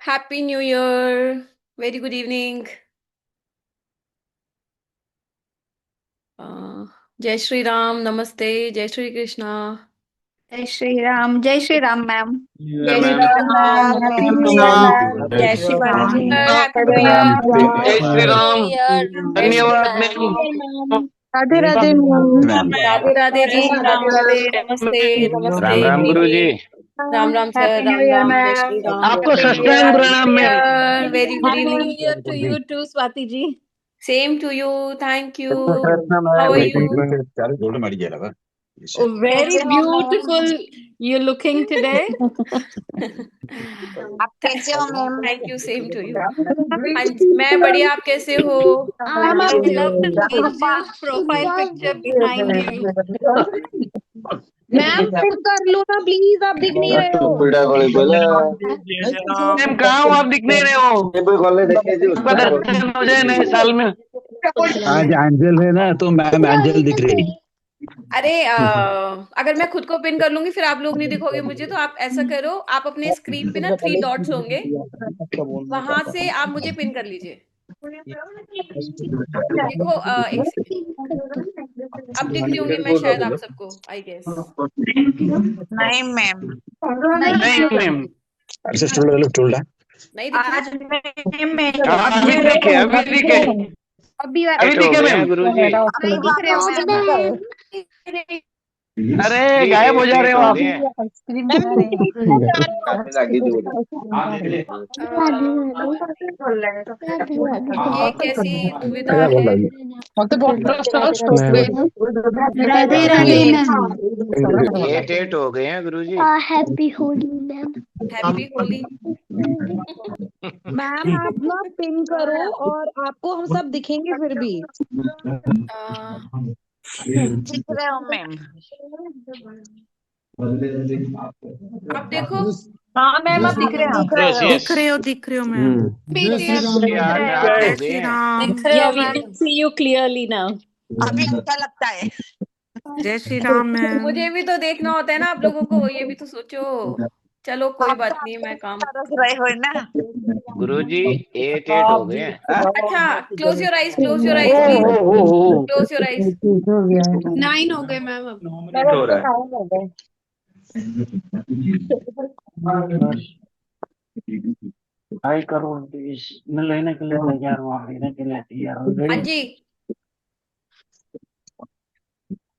Happy new year. Very good evening. जय श्री राम। नमस्ते। जय श्री कृष्णा। जय श्री राम मैम। जय Shri Shri Ram Ram. Ma'am, happy new नमस्ते। Year ma'am. जय Shri Ram happy new Ram year. जय श्री राम। जय श्री धन्यवाद राम। मैम। राधे राधे मैम। राधे राधे जय जी। श्री राधे राम। राधे। नमस्ते। नमस्ते। राम राम गुड गुरु जी। Evening. Ram Ram sir. Happy new Ram year Ram. जय मैम। श्री राम। आपको सस्तांग हैप्पी प्रणाम new ma'am. Year. Very good happy new evening. Year to you too Swati ji. Same to you. Thank you. How are you? Very beautiful you looking today. आप कैसे हो ma'am? Thank you. Same to you. हाँ जी, मैं बढ़िया। आप कैसे हो? Ma'am I love the angel profile picture behind you. Ma'am pin कर लो ना प्लीज, आप दिख नहीं रहे हो। मैम कहाँ हो आप, दिख नहीं रहे हो। आपका दर्शन हो जाए नए साल में। आज एंजल है ना, तो मैम एंजल दिख रही। अरे अगर मैं खुद को पिन कर लूंगी फिर आप लोग नहीं दिखोगे मुझे। तो आप ऐसा करो, आप अपने स्क्रीन पे ना 3 डॉट्स होंगे, वहां से आप मुझे पिन कर लीजिए। देखो एक सेकंड। अब दिख रही होंगी मैं शायद आप सबको, आई गेस। नहीं मैम। नहीं मैम। नहीं दिख रहा। आज मैं अभी दिखे, अभी दिखे, अभी अभी दिखे मैम। गुरु जी। नहीं दिख रहे हो मैम। अरे गायब हो जा रहे हो आप। ये कैसी दुविधा है? राधे राधे मैम। 8 हो गए हैं गुरु जी। Happy Holi ma'am. Happy Holi. Ma'am आप ना पिन करो और आपको हम सब दिखेंगे फिर भी। दिख रहे हो मैम? आप देखो। हाँ मैम आप दिख रहे हैं। दिख रहे हो दिख रहे हो मैम। यार 8 हो गए हैं। Yeah, we can see you clearly now. अभी अच्छा लगता है। जय श्री राम मैम। मुझे भी तो देखना होता है ना आप लोगों को, ये भी तो सोचो। चलो कोई आप तो बात नहीं, मैं काम। तरस रहे हो ना। गुरु जी 8 हो गए हैं। अच्छा, close your eyes, close your eyes please. Close your eyes. 9 हो गए मैम अब। हो रहा है। हाय करो मैं लेने के लिए तैयार हूँ, आप लेने के लिए तैयार हो। हाँ जी,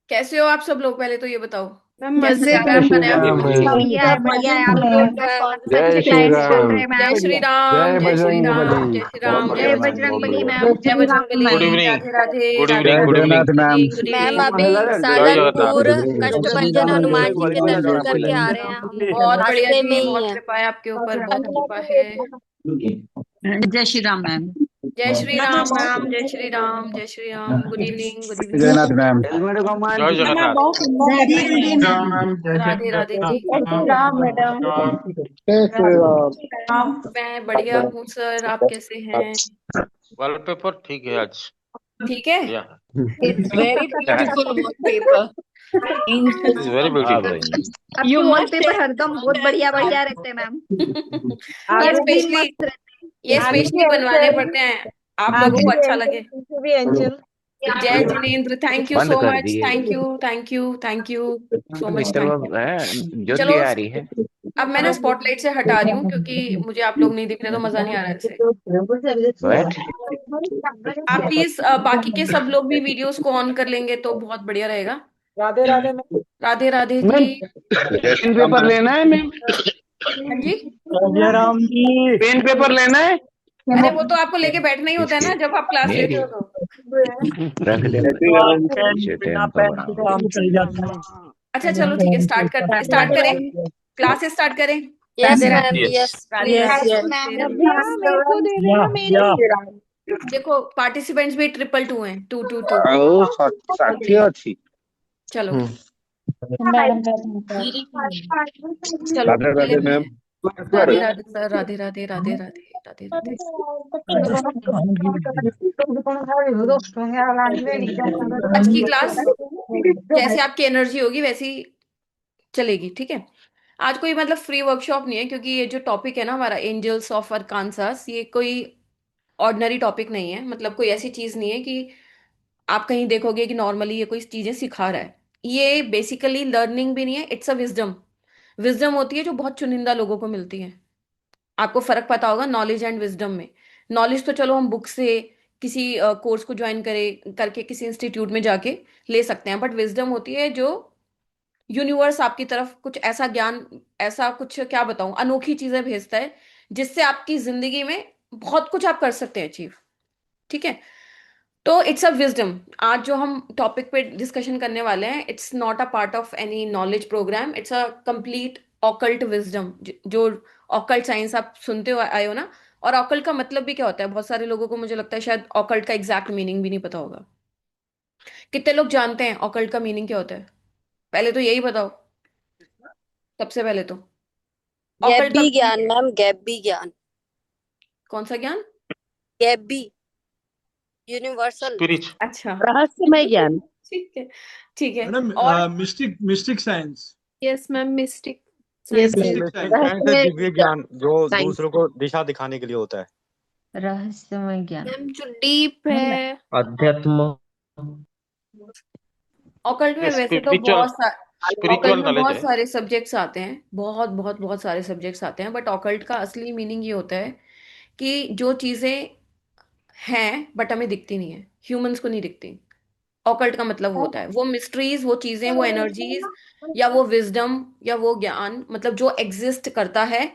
कैसे हो आप सब लोग? पहले तो ये बताओ कैसा मजे जा रहा है आपका नया जय साल? बढ़िया है बढ़िया है। आप जय श्री राम। जय श्री राम। जय श्री राम। जय श्री राम। जय बजरंगबली मैम। जय Bajrangbali. Good evening. Radhe Radhe. Good Radhe evening. जय good evening. Jagannath ma'am. Good ma'am evening. अभी जय सालनपुर जगन्नाथ। कष्टभंजन हनुमान जी के दर्शन करके आ रहे हैं हम। बहुत बढ़िया रास्ते में जी, ही बहुत है। कृपा है आपके ऊपर, बहुत कृपा है। जय श्री राम मैम। जय श्री राम मैम। जय श्री राम। जय Shri Ram. Good evening. Good जय इवनिंग। जगन्नाथ मैम। जय जगन्नाथ। राधे राधे जी। मैं बढ़िया हूँ सर, आप कैसे हैं? वॉलपेपर ठीक है आज। ठीक है। या It's very beautiful wallpaper. Is very beautiful. You must wallpaper share हरदम बहुत बढ़िया बढ़िया रहते हैं मैम। ये आगे भी स्पेशली मस्त रहते ये स्पेशली बनवाने पड़ते हैं आप लोगों को अच्छा लगे। भी एंजल। जय जिनेन्द्र, थैंक यू बंद सो कर मच। दिए। Thank you, thank you, thank you so much. चलो थैंक यू। ज्योति चलो आ रही है। अब मैं ना स्पॉटलाइट से हटा रही हूँ क्योंकि मुझे आप लोग नहीं दिख रहे तो मजा नहीं आ रहा है ऐसे। बैठ। आप प्लीज बाकी के सब लोग भी वीडियोस को ऑन कर लेंगे तो बहुत बढ़िया रहेगा। राधे राधे मैम। राधे राधे मैम जी। पेन पेपर लेना है मैम। हाँ जी। पेन पेपर लेना है। अरे वो तो आपको लेके बैठना ही होता है ना जब आप क्लास लेते मेरी हो तो। रख दे। टाइम का बड़ा। अच्छा चलो ठीक है, स्टार्ट करें। क्लासेस स्टार्ट करें। Yes Radhe ma'am. Radhe. Yes. Radhe Yes. Radhe. Yes. नमस्ते, भैया मेरे को दे देना मेरी। देखो पार्टिसिपेंट्स भी 222 हैं, 222। ଷାଠିଏ ଅଛି। चलो चलो राधे पहले राधे मैं। मैम। राधे राधे सर। राधे राधे। राधे राधे। राधे राधे। आज की क्लास जैसे आपकी एनर्जी होगी वैसी चलेगी, ठीक है। आज कोई मतलब फ्री वर्कशॉप नहीं है, क्योंकि ये जो टॉपिक है ना हमारा एंजल्स ऑफ अरकानसास, ये कोई ऑर्डिनरी टॉपिक नहीं है। मतलब कोई ऐसी चीज नहीं है कि आप कहीं देखोगे कि नॉर्मली ये कोई चीजें सिखा रहा है। ये बेसिकली लर्निंग भी नहीं है, इट्स अ विजडम। विजडम होती है जो बहुत चुनिंदा लोगों को मिलती है। आपको फर्क पता होगा नॉलेज एंड विजडम में। नॉलेज तो चलो हम बुक से किसी कोर्स को ज्वाइन करे करके किसी इंस्टीट्यूट में जाके ले सकते हैं, बट विजडम होती है जो यूनिवर्स आपकी तरफ कुछ ऐसा ज्ञान, ऐसा कुछ क्या बताऊं, अनोखी चीजें भेजता है जिससे आपकी जिंदगी में बहुत कुछ आप कर सकते हैं अचीव। ठीक है। तो इट्स अ विजडम। आज जो हम टॉपिक पे डिस्कशन करने वाले हैं, it's not a part of any knowledge program, it's a complete occult wisdom. जो ऑकल्ट साइंस आप सुनते हो आए हो ना। और ऑकल्ट का मतलब भी क्या होता है, बहुत सारे लोगों को मुझे लगता है शायद ऑकल्ट का एग्जैक्ट मीनिंग भी नहीं पता होगा। कितने लोग जानते हैं ऑकल्ट का मीनिंग क्या होता है? पहले तो यही बताओ, सबसे पहले तो ऑकल्ट का गैबी मीनिंग ज्ञान क्या है? मैम, गैबी ज्ञान। कौन सा ज्ञान? गैबी, यूनिवर्सल। Spirit. अच्छा। रहस्यमय ज्ञान। ठीक है। ठीक है। मैडम और mistake mistake science. Yes ma'am, mistake yes science. Ma'am. Mistake science. Science है रहस्यमय दिव्य ज्ञान जो साइंस। दूसरों को दिशा दिखाने के लिए होता है। रहस्यमय ज्ञान मैम जो डीप है ना। है। अध्यात्म ऑकल्ट में ये वैसे तो स्पिरिचुअल ऑकल्ट स्पिरिचुअल में नॉलेज बहुत है। सारे सब्जेक्ट्स आते हैं, बहुत बहुत बहुत सारे सब्जेक्ट्स आते हैं, बट ऑकल्ट का असली मीनिंग ये होता है कि जो चीजें हैं बट हमें दिखती नहीं है, ह्यूमंस को नहीं दिखती। ऑकल्ट का मतलब वो होता है, वो मिस्ट्रीज, वो चीजें, वो एनर्जीज, या वो विजडम, या वो ज्ञान, मतलब जो एग्जिस्ट करता है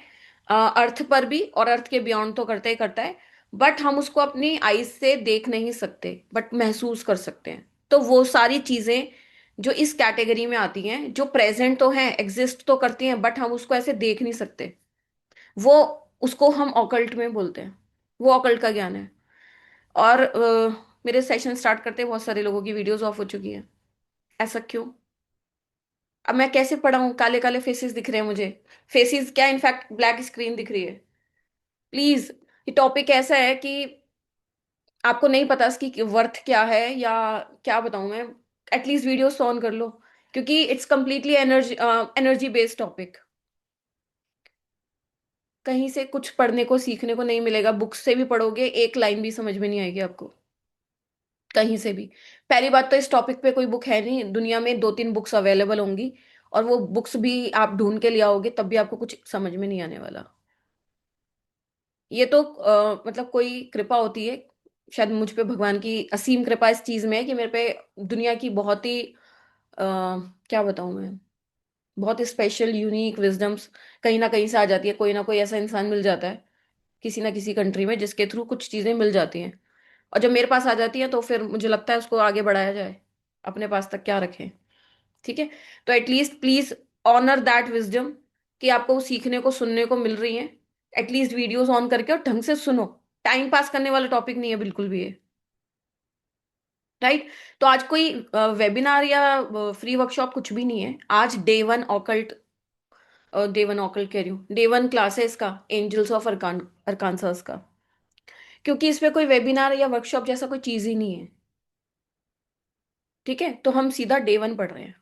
अर्थ पर भी, और अर्थ के बियॉन्ड तो करता ही करता है। बट हम उसको अपनी आईज से देख नहीं सकते, बट महसूस कर सकते हैं। तो वो सारी चीजें जो इस कैटेगरी में आती हैं, जो प्रेजेंट तो हैं, एग्जिस्ट तो करती हैं, बट हम उसको ऐसे देख नहीं सकते, वो उसको हम ऑकल्ट में बोलते हैं। वो ऑकल्ट का ज्ञान है। और मेरे सेशन स्टार्ट करते बहुत सारे लोगों की वीडियोस ऑफ हो चुकी है। ऐसा क्यों? अब मैं कैसे पढ़ाऊं? काले काले फेसेस दिख रहे हैं मुझे। फेसेस क्या, इनफैक्ट ब्लैक स्क्रीन दिख रही है। प्लीज, ये टॉपिक ऐसा है कि आपको नहीं पता इसकी वर्थ क्या है, या क्या बताऊं मैं। एटलीस्ट वीडियोस ऑन कर लो, क्योंकि it's completely energy energy based topic. कहीं से कुछ पढ़ने को सीखने को नहीं मिलेगा। बुक्स से भी पढ़ोगे एक लाइन भी समझ में नहीं आएगी आपको, कहीं से भी। पहली बात तो इस टॉपिक पे कोई बुक है नहीं दुनिया में, दो तीन बुक्स अवेलेबल होंगी, और वो बुक्स भी आप ढूंढ के ले आओगे तब भी आपको कुछ समझ में नहीं आने वाला। ये तो मतलब कोई कृपा होती है, शायद मुझ पे भगवान की असीम कृपा इस चीज में है कि मेरे पे दुनिया की बहुत ही क्या बताऊं मैं, बहुत ही स्पेशल यूनिक विजडम्स कहीं ना कहीं से आ जाती है। कोई ना कोई ऐसा इंसान मिल जाता है किसी ना किसी कंट्री में, जिसके थ्रू कुछ चीजें मिल जाती हैं। और जब मेरे पास आ जाती है तो फिर मुझे लगता है उसको आगे बढ़ाया जाए, अपने पास तक क्या रखें। ठीक है। तो at least please honour that wisdom कि आपको सीखने को सुनने को मिल रही है। एटलीस्ट वीडियोस ऑन करके और ढंग से सुनो। टाइम पास करने वाला टॉपिक नहीं है बिल्कुल भी ये। राइट। तो आज कोई वेबिनार या फ्री वर्कशॉप कुछ भी नहीं है। आज day one occult, day one occult कह रही हूँ, डे वन क्लास है इसका, एंजल्स ऑफ अरकानसास का। क्योंकि इस पे कोई वेबिनार या वर्कशॉप जैसा कोई चीज ही नहीं है। ठीक है। तो हम सीधा डे वन पढ़ रहे हैं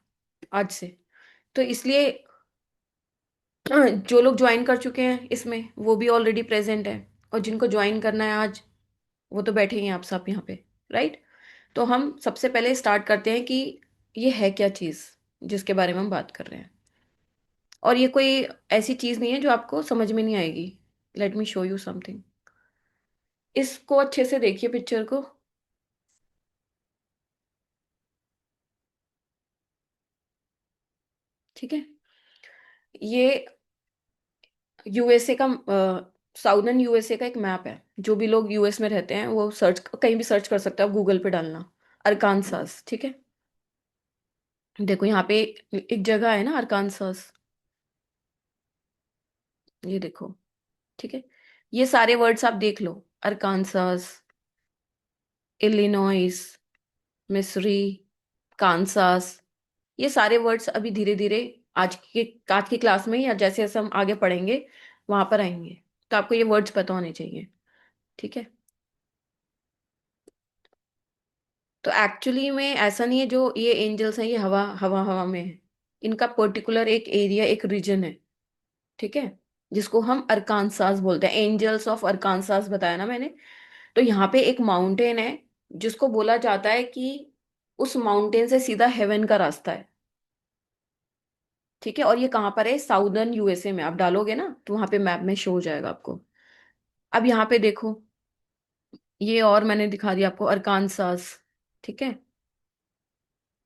आज से। तो इसलिए जो लोग ज्वाइन कर चुके हैं इसमें वो भी ऑलरेडी प्रेजेंट है, और जिनको ज्वाइन करना है आज वो तो बैठे ही हैं आप सब यहाँ पे। राइट। तो हम सबसे पहले स्टार्ट करते हैं कि ये है क्या चीज़ जिसके बारे में हम बात कर रहे हैं। और ये कोई ऐसी चीज़ नहीं है जो आपको समझ में नहीं आएगी। Let me show you something. इसको अच्छे से देखिए, पिक्चर को। ठीक है। ये यूएसए का, साउदर्न यूएसए का एक मैप है। जो भी लोग यूएस में रहते हैं वो सर्च, कहीं भी सर्च कर सकते हो, गूगल पे डालना अरकानसास। ठीक है। देखो यहाँ पे एक जगह है ना अरकानसास, ये देखो। ठीक है। ये सारे वर्ड्स आप देख लो, अरकानसास, इलिनॉइस, मिस्री, कांसास। ये सारे वर्ड्स अभी धीरे धीरे आज की क्लास में, या जैसे जैसे हम आगे पढ़ेंगे वहां पर आएंगे, तो आपको ये वर्ड्स पता होने चाहिए। ठीक है। तो एक्चुअली में ऐसा नहीं है, जो ये एंजल्स हैं ये हवा हवा हवा में है। इनका पर्टिकुलर एक एरिया, एक रीजन है ठीक है, जिसको हम अरकानसास बोलते हैं, एंजल्स ऑफ अरकानसास बताया ना मैंने। तो यहाँ पे एक माउंटेन है जिसको बोला जाता है कि उस माउंटेन से सीधा हेवन का रास्ता है। ठीक है, और ये कहाँ पर है? साउदर्न यूएसए में। आप डालोगे ना तो वहां पे मैप में शो हो जाएगा आपको। अब यहाँ पे देखो, ये और मैंने दिखा दिया आपको अरकानसास। ठीक है,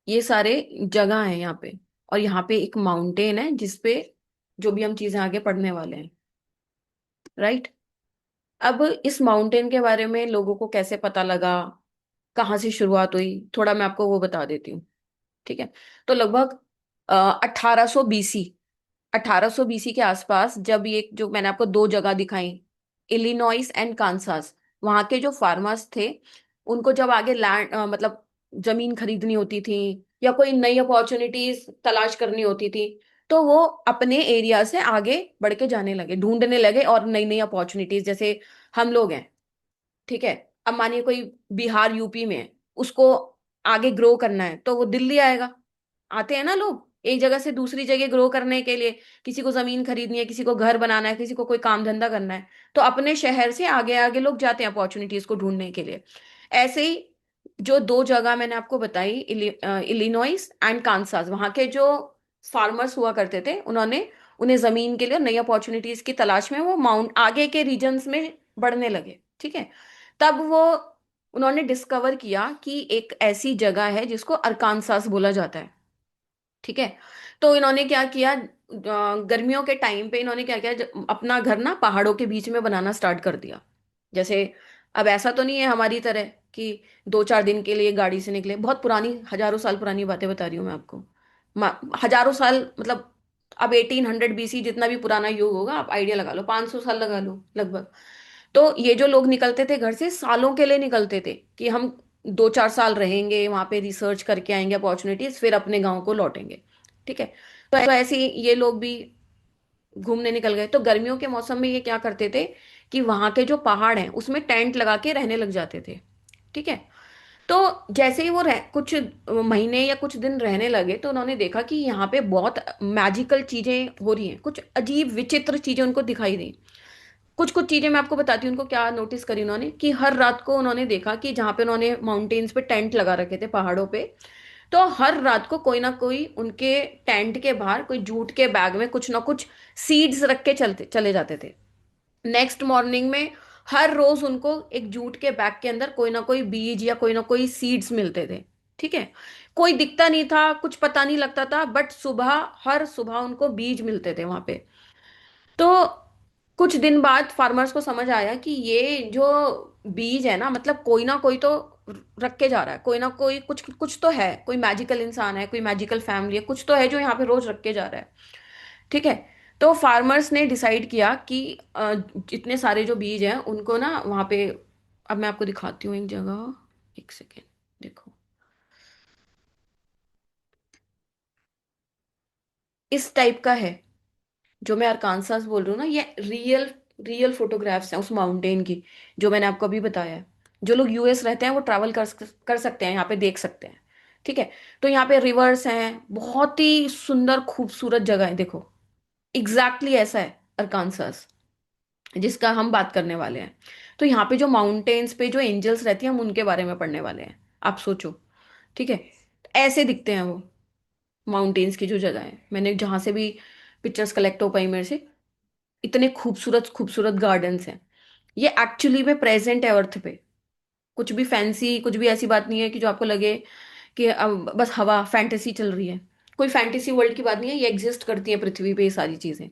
ये सारे जगह हैं यहाँ पे, और यहाँ पे एक माउंटेन है जिसपे जो भी हम चीजें आगे पढ़ने वाले हैं, राइट। अब इस माउंटेन के बारे में लोगों को कैसे पता लगा, कहाँ से शुरुआत हुई, थोड़ा मैं आपको वो बता देती हूँ। ठीक है, तो लगभग 1800 BC, 1800 BC के आसपास, जब ये जो मैंने आपको दो जगह दिखाई, इलिनॉइस एंड कांसास, वहां के जो फार्मर्स थे, उनको जब आगे लैंड मतलब जमीन खरीदनी होती थी या कोई नई अपॉर्चुनिटीज तलाश करनी होती थी, तो वो अपने एरिया से आगे बढ़ के जाने लगे, ढूंढने लगे, और नई नई अपॉर्चुनिटीज, जैसे हम लोग हैं। ठीक है, अब मानिए कोई बिहार यूपी में है, उसको आगे ग्रो करना है तो वो दिल्ली आएगा। आते हैं ना लोग एक जगह से दूसरी जगह ग्रो करने के लिए, किसी को जमीन खरीदनी है, किसी को घर बनाना है, किसी को कोई काम धंधा करना है, तो अपने शहर से आगे आगे लोग जाते हैं अपॉर्चुनिटीज को ढूंढने के लिए। ऐसे ही जो दो जगह मैंने आपको बताई, इलिनॉइस एंड कांसास, वहां के जो फार्मर्स हुआ करते थे, उन्होंने उन्हें जमीन के लिए नई अपॉर्चुनिटीज की तलाश में वो माउंट आगे के रीजन्स में बढ़ने लगे। ठीक है, तब वो उन्होंने डिस्कवर किया कि एक ऐसी जगह है जिसको अरकानसास बोला जाता है। ठीक है, तो इन्होंने क्या किया, गर्मियों के टाइम पे इन्होंने क्या किया, अपना घर ना पहाड़ों के बीच में बनाना स्टार्ट कर दिया। जैसे अब ऐसा तो नहीं है हमारी तरह कि 2-4 दिन के लिए गाड़ी से निकले, बहुत पुरानी, हजारों साल पुरानी बातें बता रही हूँ मैं आपको। हजारों साल मतलब, अब 1800 BC जितना भी पुराना युग होगा, आप आइडिया लगा लो, 500 साल लगा लो लगभग। तो ये जो लोग निकलते थे घर से, सालों के लिए निकलते थे कि हम 2-4 साल रहेंगे वहां पे, रिसर्च करके आएंगे अपॉर्चुनिटीज, फिर अपने गांव को लौटेंगे। ठीक है, तो ऐसे ही ये लोग भी घूमने निकल गए। तो गर्मियों के मौसम में ये क्या करते थे कि वहां के जो पहाड़ हैं उसमें टेंट लगा के रहने लग जाते थे। ठीक है, तो जैसे ही वो कुछ महीने या कुछ दिन रहने लगे, तो उन्होंने देखा कि यहाँ पे बहुत मैजिकल चीजें हो रही हैं, कुछ अजीब विचित्र चीजें उनको दिखाई दी। कुछ कुछ चीजें मैं आपको बताती हूँ उनको क्या नोटिस करी उन्होंने, कि हर रात को उन्होंने देखा कि जहाँ पे उन्होंने माउंटेन्स पे टेंट लगा रखे थे पहाड़ों पे, तो हर रात को कोई ना कोई उनके टेंट के बाहर कोई जूट के बैग में कुछ ना कुछ सीड्स रख के चलते चले जाते थे। नेक्स्ट मॉर्निंग में हर रोज उनको एक जूट के बैग के अंदर कोई ना कोई बीज या कोई ना कोई सीड्स मिलते थे। ठीक है, कोई दिखता नहीं था, कुछ पता नहीं लगता था, बट सुबह, हर सुबह उनको बीज मिलते थे वहां पे। तो कुछ दिन बाद फार्मर्स को समझ आया कि ये जो बीज है ना, मतलब कोई ना कोई तो रख के जा रहा है, कोई ना कोई, कुछ कुछ तो है, कोई मैजिकल इंसान है, कोई मैजिकल फैमिली है, कुछ तो है जो यहाँ पे रोज रख के जा रहा है। ठीक है, तो फार्मर्स ने डिसाइड किया कि जितने सारे जो बीज हैं उनको ना वहाँ पे, अब मैं आपको दिखाती हूँ एक जगह, एक सेकेंड, देखो इस टाइप का है जो मैं अरकानसास बोल रही हूँ ना, ये रियल रियल फोटोग्राफ्स हैं उस माउंटेन की, जो मैंने आपको अभी बताया है। जो लोग यूएस रहते हैं वो ट्रैवल कर सकते हैं, यहाँ पे देख सकते हैं। ठीक है, तो यहाँ पे रिवर्स हैं, बहुत ही सुंदर खूबसूरत जगह है, देखो एग्जैक्टली ऐसा है अरकानसास जिसका हम बात करने वाले हैं। तो यहाँ पे जो माउंटेन्स पे जो एंजल्स रहती हैं, हम उनके बारे में पढ़ने वाले हैं, आप सोचो। ठीक है, ऐसे दिखते हैं वो माउंटेन्स की जो जगह है, मैंने जहां से भी पिक्चर्स कलेक्ट हो पाई मेरे से, इतने खूबसूरत खूबसूरत गार्डन्स हैं। ये एक्चुअली में प्रेजेंट है अर्थ पे, कुछ भी फैंसी, कुछ भी ऐसी बात नहीं है कि जो आपको लगे कि अब बस हवा फैंटेसी चल रही है। कोई फैंटेसी वर्ल्ड की बात नहीं है, ये एग्जिस्ट करती है पृथ्वी पे ये सारी चीजें।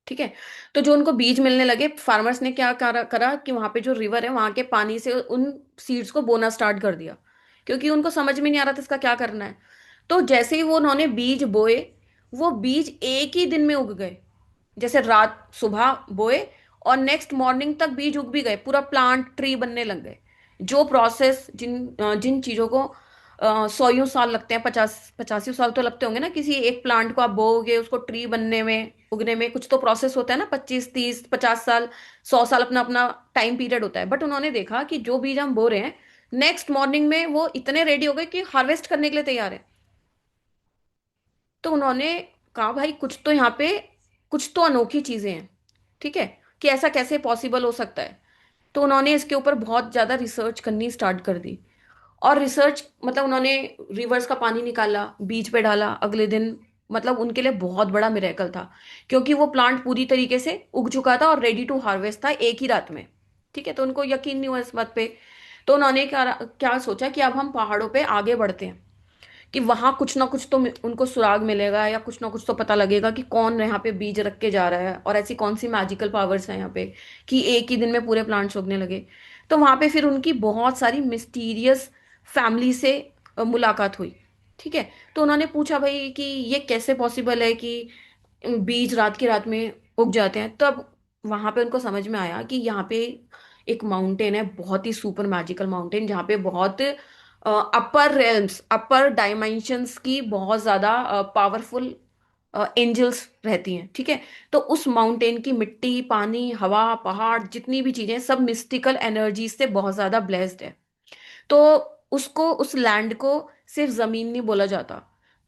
ठीक है, तो जो उनको बीज मिलने लगे, फार्मर्स ने क्या करा कि वहां पे जो रिवर है वहां के पानी से उन सीड्स को बोना स्टार्ट कर दिया, क्योंकि उनको समझ में नहीं आ रहा था इसका क्या करना है। तो जैसे ही वो उन्होंने बीज बोए, वो बीज एक ही दिन में उग गए। जैसे रात सुबह बोए और नेक्स्ट मॉर्निंग तक बीज उग भी गए, पूरा प्लांट ट्री बनने लग गए। जो प्रोसेस जिन चीजों को 100 साल लगते हैं, 85 साल तो लगते होंगे ना, किसी एक प्लांट को आप बोओगे उसको ट्री बनने में, उगने में कुछ तो प्रोसेस होता है ना, 25, 30, 50 साल, 100 साल अपना अपना टाइम पीरियड होता है। बट उन्होंने देखा कि जो बीज हम बो रहे हैं, नेक्स्ट मॉर्निंग में वो इतने रेडी हो गए कि हार्वेस्ट करने के लिए तैयार है। तो उन्होंने कहा भाई कुछ तो यहाँ पे, कुछ तो अनोखी चीजें हैं, ठीक है, कि ऐसा कैसे पॉसिबल हो सकता है। तो उन्होंने इसके ऊपर बहुत ज्यादा रिसर्च करनी स्टार्ट कर दी। और रिसर्च मतलब उन्होंने रिवर्स का पानी निकाला, बीच पे डाला, अगले दिन, मतलब उनके लिए बहुत बड़ा मिरेकल था, क्योंकि वो प्लांट पूरी तरीके से उग चुका था और रेडी टू हार्वेस्ट था एक ही रात में। ठीक है, तो उनको यकीन नहीं हुआ इस बात पे। तो उन्होंने क्या क्या सोचा कि अब हम पहाड़ों पे आगे बढ़ते हैं, कि वहां कुछ ना कुछ तो उनको सुराग मिलेगा, या कुछ ना कुछ तो पता लगेगा कि कौन यहाँ पे बीज रख के जा रहा है, और ऐसी कौन सी मैजिकल पावर्स हैं यहाँ पे कि एक ही दिन में पूरे प्लांट्स उगने लगे। तो वहां पे फिर उनकी बहुत सारी मिस्टीरियस फैमिली से मुलाकात हुई। ठीक है, तो उन्होंने पूछा भाई कि ये कैसे पॉसिबल है कि बीज रात की रात में उग जाते हैं। तब वहां पे उनको समझ में आया कि यहाँ पे एक माउंटेन है, बहुत ही सुपर मैजिकल माउंटेन, जहाँ पे बहुत अपर रेल्म्स, अपर डायमेंशंस की बहुत ज्यादा पावरफुल एंजल्स रहती हैं। ठीक है, तो उस माउंटेन की मिट्टी, पानी, हवा, पहाड़, जितनी भी चीजें, सब मिस्टिकल एनर्जी से बहुत ज्यादा ब्लेस्ड है। तो उसको, उस लैंड को सिर्फ जमीन नहीं बोला जाता,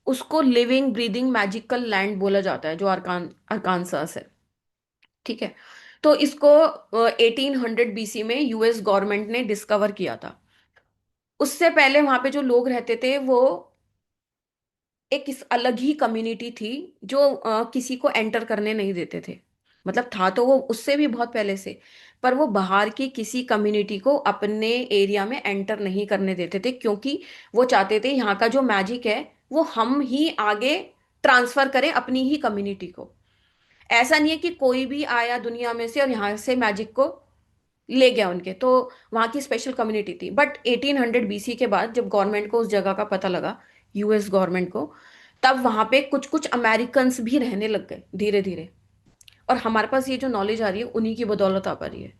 उसको लिविंग ब्रीदिंग मैजिकल लैंड बोला जाता है, जो अरकानसास है। ठीक है, तो इसको 1800 BC में यूएस गवर्नमेंट ने डिस्कवर किया था। उससे पहले वहां पे जो लोग रहते थे वो एक इस अलग ही कम्युनिटी थी, जो किसी को एंटर करने नहीं देते थे। मतलब था तो वो उससे भी बहुत पहले से, पर वो बाहर की किसी कम्युनिटी को अपने एरिया में एंटर नहीं करने देते थे, क्योंकि वो चाहते थे यहाँ का जो मैजिक है वो हम ही आगे ट्रांसफर करें अपनी ही कम्युनिटी को। ऐसा नहीं है कि कोई भी आया दुनिया में से और यहाँ से मैजिक को ले गया उनके, तो वहाँ की स्पेशल कम्युनिटी थी। बट 1800 BC के बाद जब गवर्नमेंट को उस जगह का पता लगा, यूएस गवर्नमेंट को, तब वहाँ पे कुछ कुछ अमेरिकन्स भी रहने लग गए धीरे धीरे। और हमारे पास ये जो नॉलेज आ रही है उन्हीं की बदौलत आ पा रही है।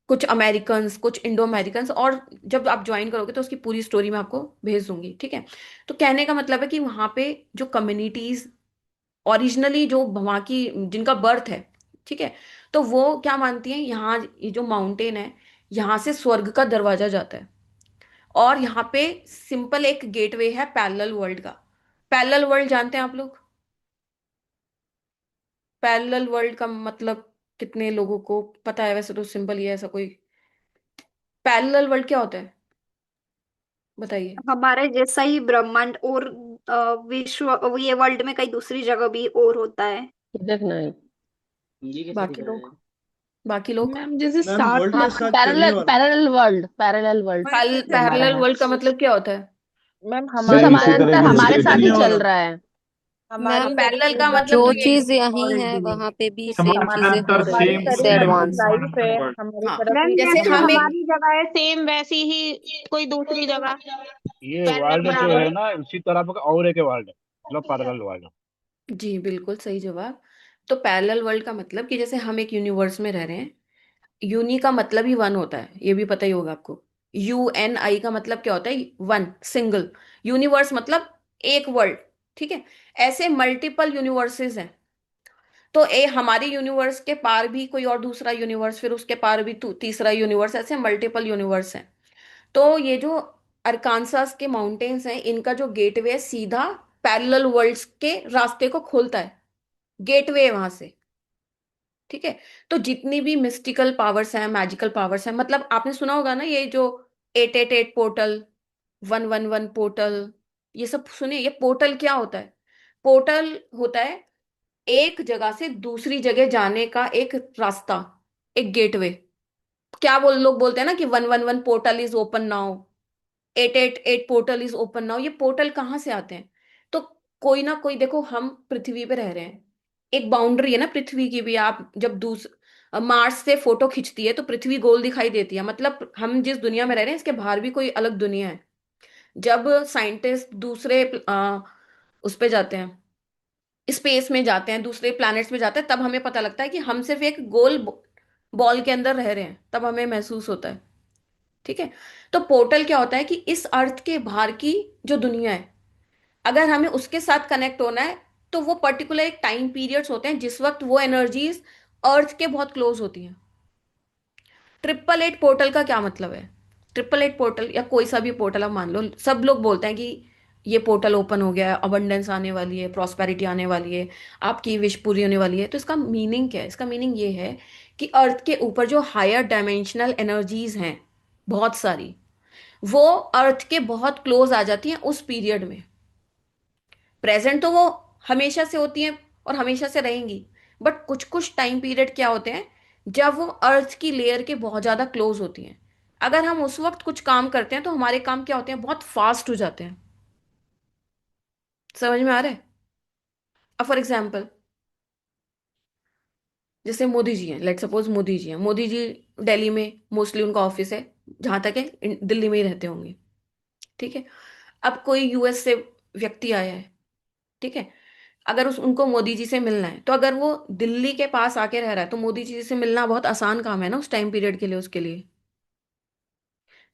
कुछ अमेरिकन्स, कुछ इंडो अमेरिकन्स, और जब आप ज्वाइन करोगे तो उसकी पूरी स्टोरी मैं आपको भेज दूंगी। ठीक है, तो कहने का मतलब है कि वहाँ पे जो कम्युनिटीज ओरिजिनली जो वहाँ की, जिनका बर्थ है, ठीक है, तो वो क्या मानती हैं, यहाँ ये जो माउंटेन है, यहाँ से स्वर्ग का दरवाजा जाता है। और यहाँ पे सिंपल एक गेटवे है पैरेलल वर्ल्ड का। पैरेलल वर्ल्ड जानते हैं आप लोग? पैरेलल वर्ल्ड का मतलब कितने लोगों को पता है? वैसे तो सिंपल ही है, ऐसा कोई। पैरेलल वर्ल्ड क्या होता है बताइए। हमारे जैसा ही ब्रह्मांड और विश्व, ये वर्ल्ड में कई दूसरी जगह भी और होता है। देखना है। बाकी लोग, बाकी लोग मैम जैसे मैम स्टार्ट वर्ल्ड हाँ का स्टार्ट करने पैरेलल वाला। Parallel world parallel world parallel world का मतलब क्या होता है? मैम सेम हमारे इसी तरह समानांतर की हमारे इसके साथ जिंदगी ही करने है। चल वाला। रहा है। हाँ, मैम पैरेलल का मतलब जो तो यही चीज है। यही है वहां पे भी सेम चीजें हो समानांतर रही सेम हैं, इससे एडवांस। लाइफ है हमारी हाँ, तरफ मैम ही जैसे जैसे हम एक, हमारी जगह है सेम वैसी ही कोई दूसरी जगह ये पैरेलल वर्ल्ड जो बराबर है ना इसी तरह का और एक वर्ल्ड है, मतलब पैरेलल वर्ल्ड। जी बिल्कुल सही जवाब। तो पैरेलल वर्ल्ड का मतलब कि जैसे हम एक यूनिवर्स में रह रहे हैं, यूनी का मतलब ही वन होता है, ये भी पता ही होगा आपको। UNI का मतलब क्या होता है? One, single. यूनिवर्स मतलब एक वर्ल्ड। ठीक है, ऐसे मल्टीपल यूनिवर्सेस हैं। तो हमारी यूनिवर्स के पार भी कोई और दूसरा यूनिवर्स, फिर उसके पार भी तीसरा यूनिवर्स, ऐसे मल्टीपल यूनिवर्स हैं। तो ये जो अरकानसास के माउंटेन्स हैं, इनका जो गेटवे है सीधा पैरेलल वर्ल्ड्स के रास्ते को खोलता है, गेटवे है वहां से। ठीक है, तो जितनी भी मिस्टिकल पावर्स हैं, मैजिकल पावर्स हैं, मतलब आपने सुना होगा ना ये जो 888 पोर्टल, 111 पोर्टल, ये सब सुनिए। ये पोर्टल क्या होता है? पोर्टल होता है एक जगह से दूसरी जगह जाने का एक रास्ता, एक गेटवे। क्या लोग बोलते हैं ना कि 111 portal is open now, 888 portal is open now. ये पोर्टल कहाँ से आते हैं? तो कोई ना कोई, देखो हम पृथ्वी पे रह रहे हैं, एक बाउंड्री है ना पृथ्वी की भी। आप जब मार्स से फोटो खींचती है तो पृथ्वी गोल दिखाई देती है, मतलब हम जिस दुनिया में रह रहे हैं इसके बाहर भी कोई अलग दुनिया है। जब साइंटिस्ट दूसरे उस पे जाते हैं, स्पेस में जाते हैं, दूसरे प्लैनेट्स में जाते हैं, तब हमें पता लगता है कि हम सिर्फ एक गोल बॉल के अंदर रह रहे हैं, तब हमें महसूस होता है। ठीक है, तो पोर्टल क्या होता है कि इस अर्थ के बाहर की जो दुनिया है, अगर हमें उसके साथ कनेक्ट होना है, तो वो पर्टिकुलर एक टाइम पीरियड्स होते हैं जिस वक्त वो एनर्जीज अर्थ के बहुत क्लोज होती हैं। 888 पोर्टल का क्या मतलब है? 888 पोर्टल या कोई सा भी पोर्टल आप मान लो, सब लोग बोलते हैं कि ये पोर्टल ओपन हो गया है, अबंडेंस आने वाली है, प्रॉस्पेरिटी आने वाली है, आपकी विश पूरी होने वाली है। तो इसका मीनिंग क्या है? इसका मीनिंग ये है कि अर्थ के ऊपर जो हायर डायमेंशनल एनर्जीज हैं बहुत सारी, वो अर्थ के बहुत क्लोज आ जाती हैं उस पीरियड में। प्रेजेंट तो वो हमेशा से होती हैं और हमेशा से रहेंगी, बट कुछ कुछ टाइम पीरियड क्या होते हैं जब वो अर्थ की लेयर के बहुत ज्यादा क्लोज होती हैं। अगर हम उस वक्त कुछ काम करते हैं तो हमारे काम क्या होते हैं, बहुत फास्ट हो जाते हैं। समझ में आ रहा है? अब फॉर एग्जाम्पल, जैसे मोदी जी हैं, लेट सपोज मोदी जी हैं, मोदी जी दिल्ली में मोस्टली उनका ऑफिस है, जहां तक है दिल्ली में ही रहते होंगे। ठीक है। अब कोई यूएस से व्यक्ति आया है, ठीक है, अगर उस उनको मोदी जी से मिलना है, तो अगर वो दिल्ली के पास आके रह रहा है तो मोदी जी से मिलना बहुत आसान काम है ना उस टाइम पीरियड के लिए। उसके लिए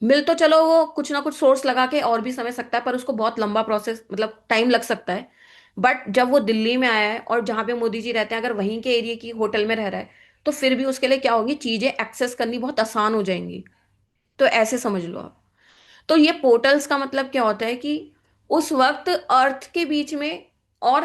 मिल तो चलो वो कुछ ना कुछ सोर्स लगा के और भी समय सकता है, पर उसको बहुत लंबा प्रोसेस, मतलब टाइम लग सकता है। बट जब वो दिल्ली में आया है और जहां पे मोदी जी रहते हैं, अगर वहीं के एरिया की होटल में रह रहा है, तो फिर भी उसके लिए क्या होगी, चीजें एक्सेस करनी बहुत आसान हो जाएंगी। तो ऐसे समझ लो आप। तो ये पोर्टल्स का मतलब क्या होता है कि उस वक्त अर्थ के बीच में और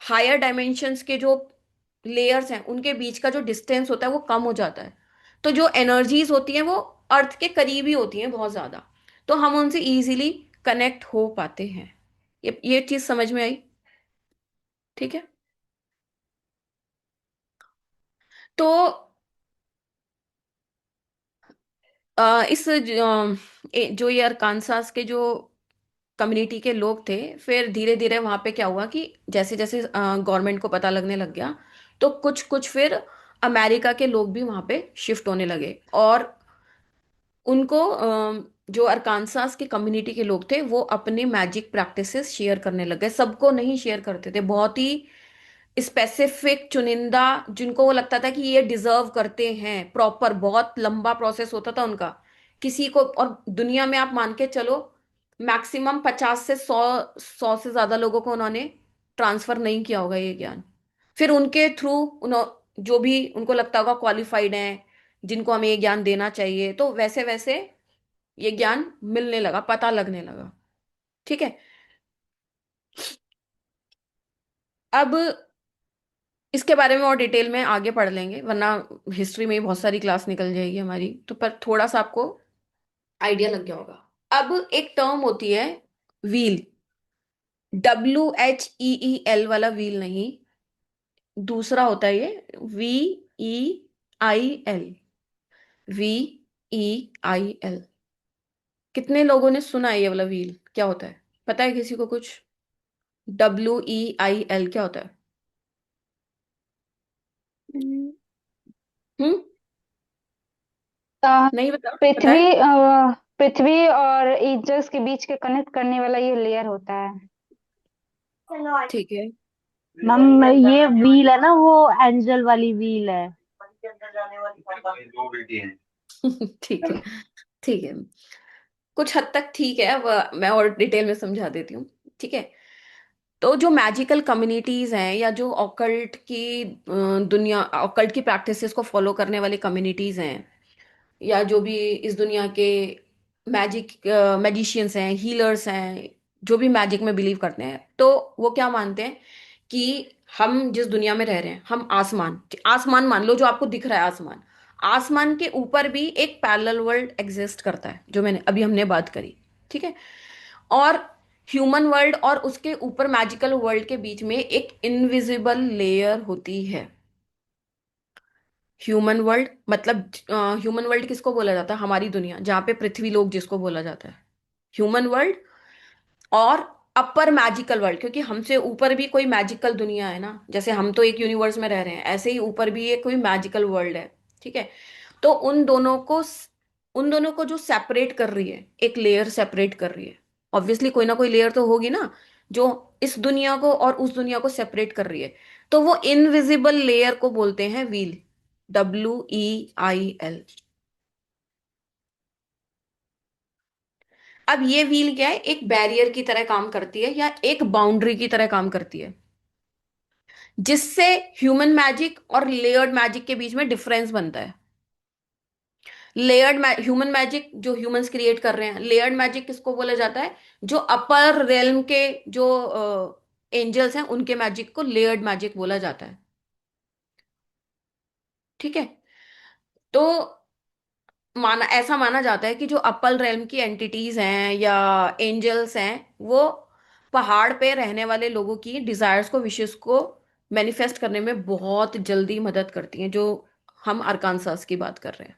हायर डायमेंशंस के जो लेयर्स हैं उनके बीच का जो डिस्टेंस होता है वो कम हो जाता है। तो जो एनर्जीज होती हैं वो अर्थ के करीब ही होती हैं बहुत ज्यादा, तो हम उनसे इजीली कनेक्ट हो पाते हैं। ये चीज समझ में आई? ठीक है। तो जो ये अरकानसास के जो कम्युनिटी के लोग थे, फिर धीरे धीरे वहां पे क्या हुआ कि जैसे जैसे गवर्नमेंट को पता लगने लग गया, तो कुछ कुछ फिर अमेरिका के लोग भी वहां पे शिफ्ट होने लगे। और उनको जो अरकानसास की कम्युनिटी के लोग थे वो अपने मैजिक प्रैक्टिसेस शेयर करने लग गए। सबको नहीं शेयर करते थे, बहुत ही स्पेसिफिक चुनिंदा जिनको वो लगता था कि ये डिजर्व करते हैं। प्रॉपर बहुत लंबा प्रोसेस होता था उनका। किसी को, और दुनिया में आप मान के चलो मैक्सिमम 50 से 100 से ज्यादा लोगों को उन्होंने ट्रांसफर नहीं किया होगा ये ज्ञान। फिर उनके थ्रू उन्होंने जो भी उनको लगता होगा क्वालिफाइड हैं, जिनको हमें ये ज्ञान देना चाहिए, तो वैसे वैसे ये ज्ञान मिलने लगा, पता लगने लगा। ठीक है। अब इसके बारे में और डिटेल में आगे पढ़ लेंगे, वरना हिस्ट्री में ही बहुत सारी क्लास निकल जाएगी हमारी, तो पर थोड़ा सा आपको आइडिया लग गया होगा। अब एक टर्म होती है व्हील, WHEEL वाला व्हील नहीं, दूसरा होता है ये, VEIL। VEIL, कितने लोगों ने सुना है ये वाला व्हील क्या होता है? पता है किसी को कुछ? WEIL क्या होता है? हम्म। अ, नहीं पता? पता पृथ्वी है? पृथ्वी और इजस के बीच के कनेक्ट करने वाला ये लेयर होता है। ठीक है। मैम ये व्हील है ना, वो एंजल वाली व्हील है। ठीक है। ठीक है, कुछ हद तक ठीक है। अब मैं और डिटेल में समझा देती हूँ। ठीक है। तो जो मैजिकल कम्युनिटीज हैं या जो ऑकल्ट की दुनिया, ऑकल्ट की प्रैक्टिसेस को फॉलो करने वाली कम्युनिटीज हैं, या जो भी इस दुनिया के मैजिक मैजिशियंस हैं, हीलर्स हैं, जो भी मैजिक में बिलीव करते हैं, तो वो क्या मानते हैं कि हम जिस दुनिया में रह रहे हैं, हम आसमान आसमान मान लो, जो आपको दिख रहा है आसमान, आसमान के ऊपर भी एक पैरेलल वर्ल्ड एग्जिस्ट करता है, जो मैंने अभी हमने बात करी। ठीक है। और ह्यूमन वर्ल्ड और उसके ऊपर मैजिकल वर्ल्ड के बीच में एक इनविजिबल लेयर होती है। ह्यूमन वर्ल्ड मतलब, ह्यूमन वर्ल्ड किसको बोला जाता है? हमारी दुनिया, जहाँ पे पृथ्वी लोक जिसको बोला जाता है, ह्यूमन वर्ल्ड। और अपर मैजिकल वर्ल्ड, क्योंकि हमसे ऊपर भी कोई मैजिकल दुनिया है ना, जैसे हम तो एक यूनिवर्स में रह रहे हैं, ऐसे ही ऊपर भी एक कोई मैजिकल वर्ल्ड है। ठीक है। तो उन दोनों को जो सेपरेट कर रही है, एक लेयर सेपरेट कर रही है। ऑब्वियसली कोई ना कोई लेयर तो होगी ना, जो इस दुनिया को और उस दुनिया को सेपरेट कर रही है। तो वो इनविजिबल लेयर को बोलते हैं व्हील, WEIL। अब ये व्हील क्या है, एक बैरियर की तरह काम करती है या एक बाउंड्री की तरह काम करती है, जिससे ह्यूमन मैजिक और लेयर्ड मैजिक के बीच में डिफरेंस बनता है। लेयर्ड ह्यूमन मैजिक जो ह्यूमंस क्रिएट कर रहे हैं, लेयर्ड मैजिक किसको बोला जाता है? जो अपर रेल्म के जो एंजल्स हैं उनके मैजिक को लेयर्ड मैजिक बोला जाता है। ठीक है। तो ऐसा माना जाता है कि जो अपर रेल्म की एंटिटीज हैं या एंजल्स हैं, वो पहाड़ पे रहने वाले लोगों की डिजायर्स को, विशेष को मैनिफेस्ट करने में बहुत जल्दी मदद करती हैं, जो हम अरकानसास की बात कर रहे हैं।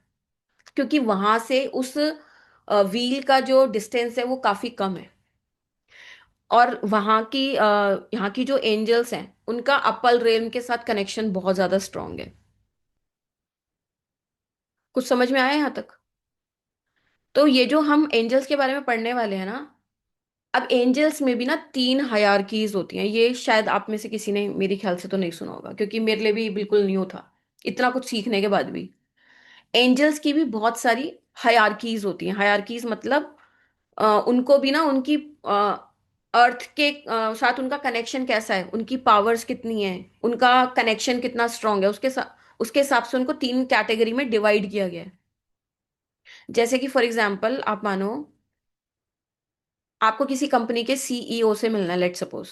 क्योंकि वहां से उस व्हील का जो डिस्टेंस है वो काफी कम है, और यहाँ की जो एंजल्स हैं उनका अप्पल रेल्म के साथ कनेक्शन बहुत ज्यादा स्ट्रांग है। कुछ समझ में आया यहाँ तक? तो ये जो हम एंजल्स के बारे में पढ़ने वाले हैं ना, अब एंजल्स में भी ना 3 हायरार्कीज होती हैं। ये शायद आप में से किसी ने मेरे ख्याल से तो नहीं सुना होगा, क्योंकि मेरे लिए भी बिल्कुल न्यू था इतना कुछ सीखने के बाद भी। एंजल्स की भी बहुत सारी हायरार्कीज होती हैं। हायरार्कीज मतलब उनको भी ना उनकी अर्थ के साथ उनका कनेक्शन कैसा है, उनकी पावर्स कितनी है, उनका कनेक्शन कितना स्ट्रांग है, उसके हिसाब से उनको 3 कैटेगरी में डिवाइड किया गया है। जैसे कि फॉर एग्जाम्पल आप मानो आपको किसी कंपनी के सीईओ से मिलना है, लेट सपोज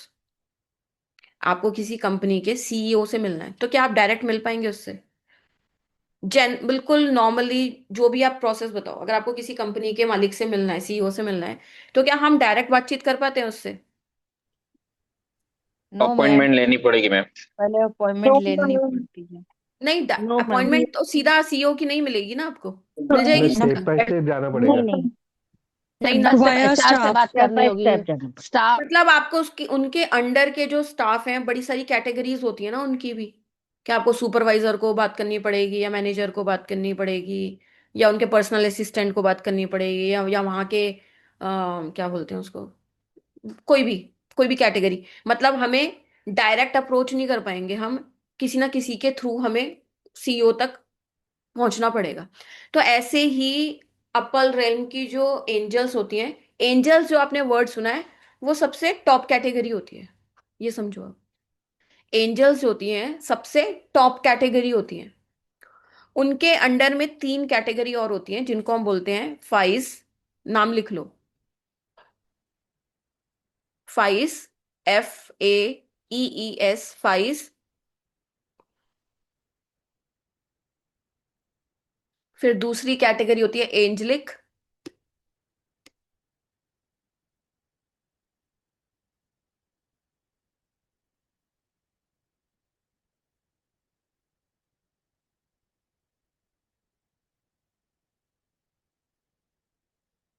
आपको किसी कंपनी के सीईओ से मिलना है, तो क्या आप डायरेक्ट मिल पाएंगे उससे? बिल्कुल नॉर्मली जो भी आप प्रोसेस बताओ, अगर आपको किसी कंपनी के मालिक से मिलना है, सीईओ से मिलना है, तो क्या हम डायरेक्ट बातचीत कर पाते हैं उससे? नो मैम, अपॉइंटमेंट लेनी पड़ेगी मैम। पहले अपॉइंटमेंट लेनी पड़ती है। नहीं, नो मैम। अपॉइंटमेंट तो सीधा सीईओ की नहीं मिलेगी ना आपको, मिल जाएगी नहीं सीधा? बाय स्टेप जाना नहीं पड़ेगा। नहीं, नहीं स्टेप ना। बाय वाया एचआर से स्टाफ। बात स्टेप करनी बाय होगी। स्टेप जाना पड़ता स्टाफ। मतलब आपको उसकी उनके अंडर के जो स्टाफ हैं, बड़ी सारी कैटेगरीज होती है ना उनकी भी। क्या आपको सुपरवाइजर को बात करनी पड़ेगी, या मैनेजर को बात करनी पड़ेगी, या उनके पर्सनल असिस्टेंट को बात करनी पड़ेगी, या वहाँ के क्या बोलते हैं उसको, कोई भी कोई भी कैटेगरी। मतलब हमें डायरेक्ट अप्रोच नहीं कर पाएंगे हम, किसी ना किसी के थ्रू हमें सीईओ तक पहुंचना पड़ेगा। तो ऐसे ही अप्पल रेल्म की जो एंजल्स होती हैं, एंजल्स जो आपने वर्ड सुना है वो सबसे टॉप कैटेगरी होती है, ये समझो आप। एंजल्स जो होती हैं सबसे टॉप कैटेगरी होती हैं। उनके अंडर में 3 कैटेगरी और होती हैं जिनको हम बोलते हैं फाइज। नाम लिख लो, फाइज, FAEES, फाइज। फिर दूसरी कैटेगरी होती है एंजलिक।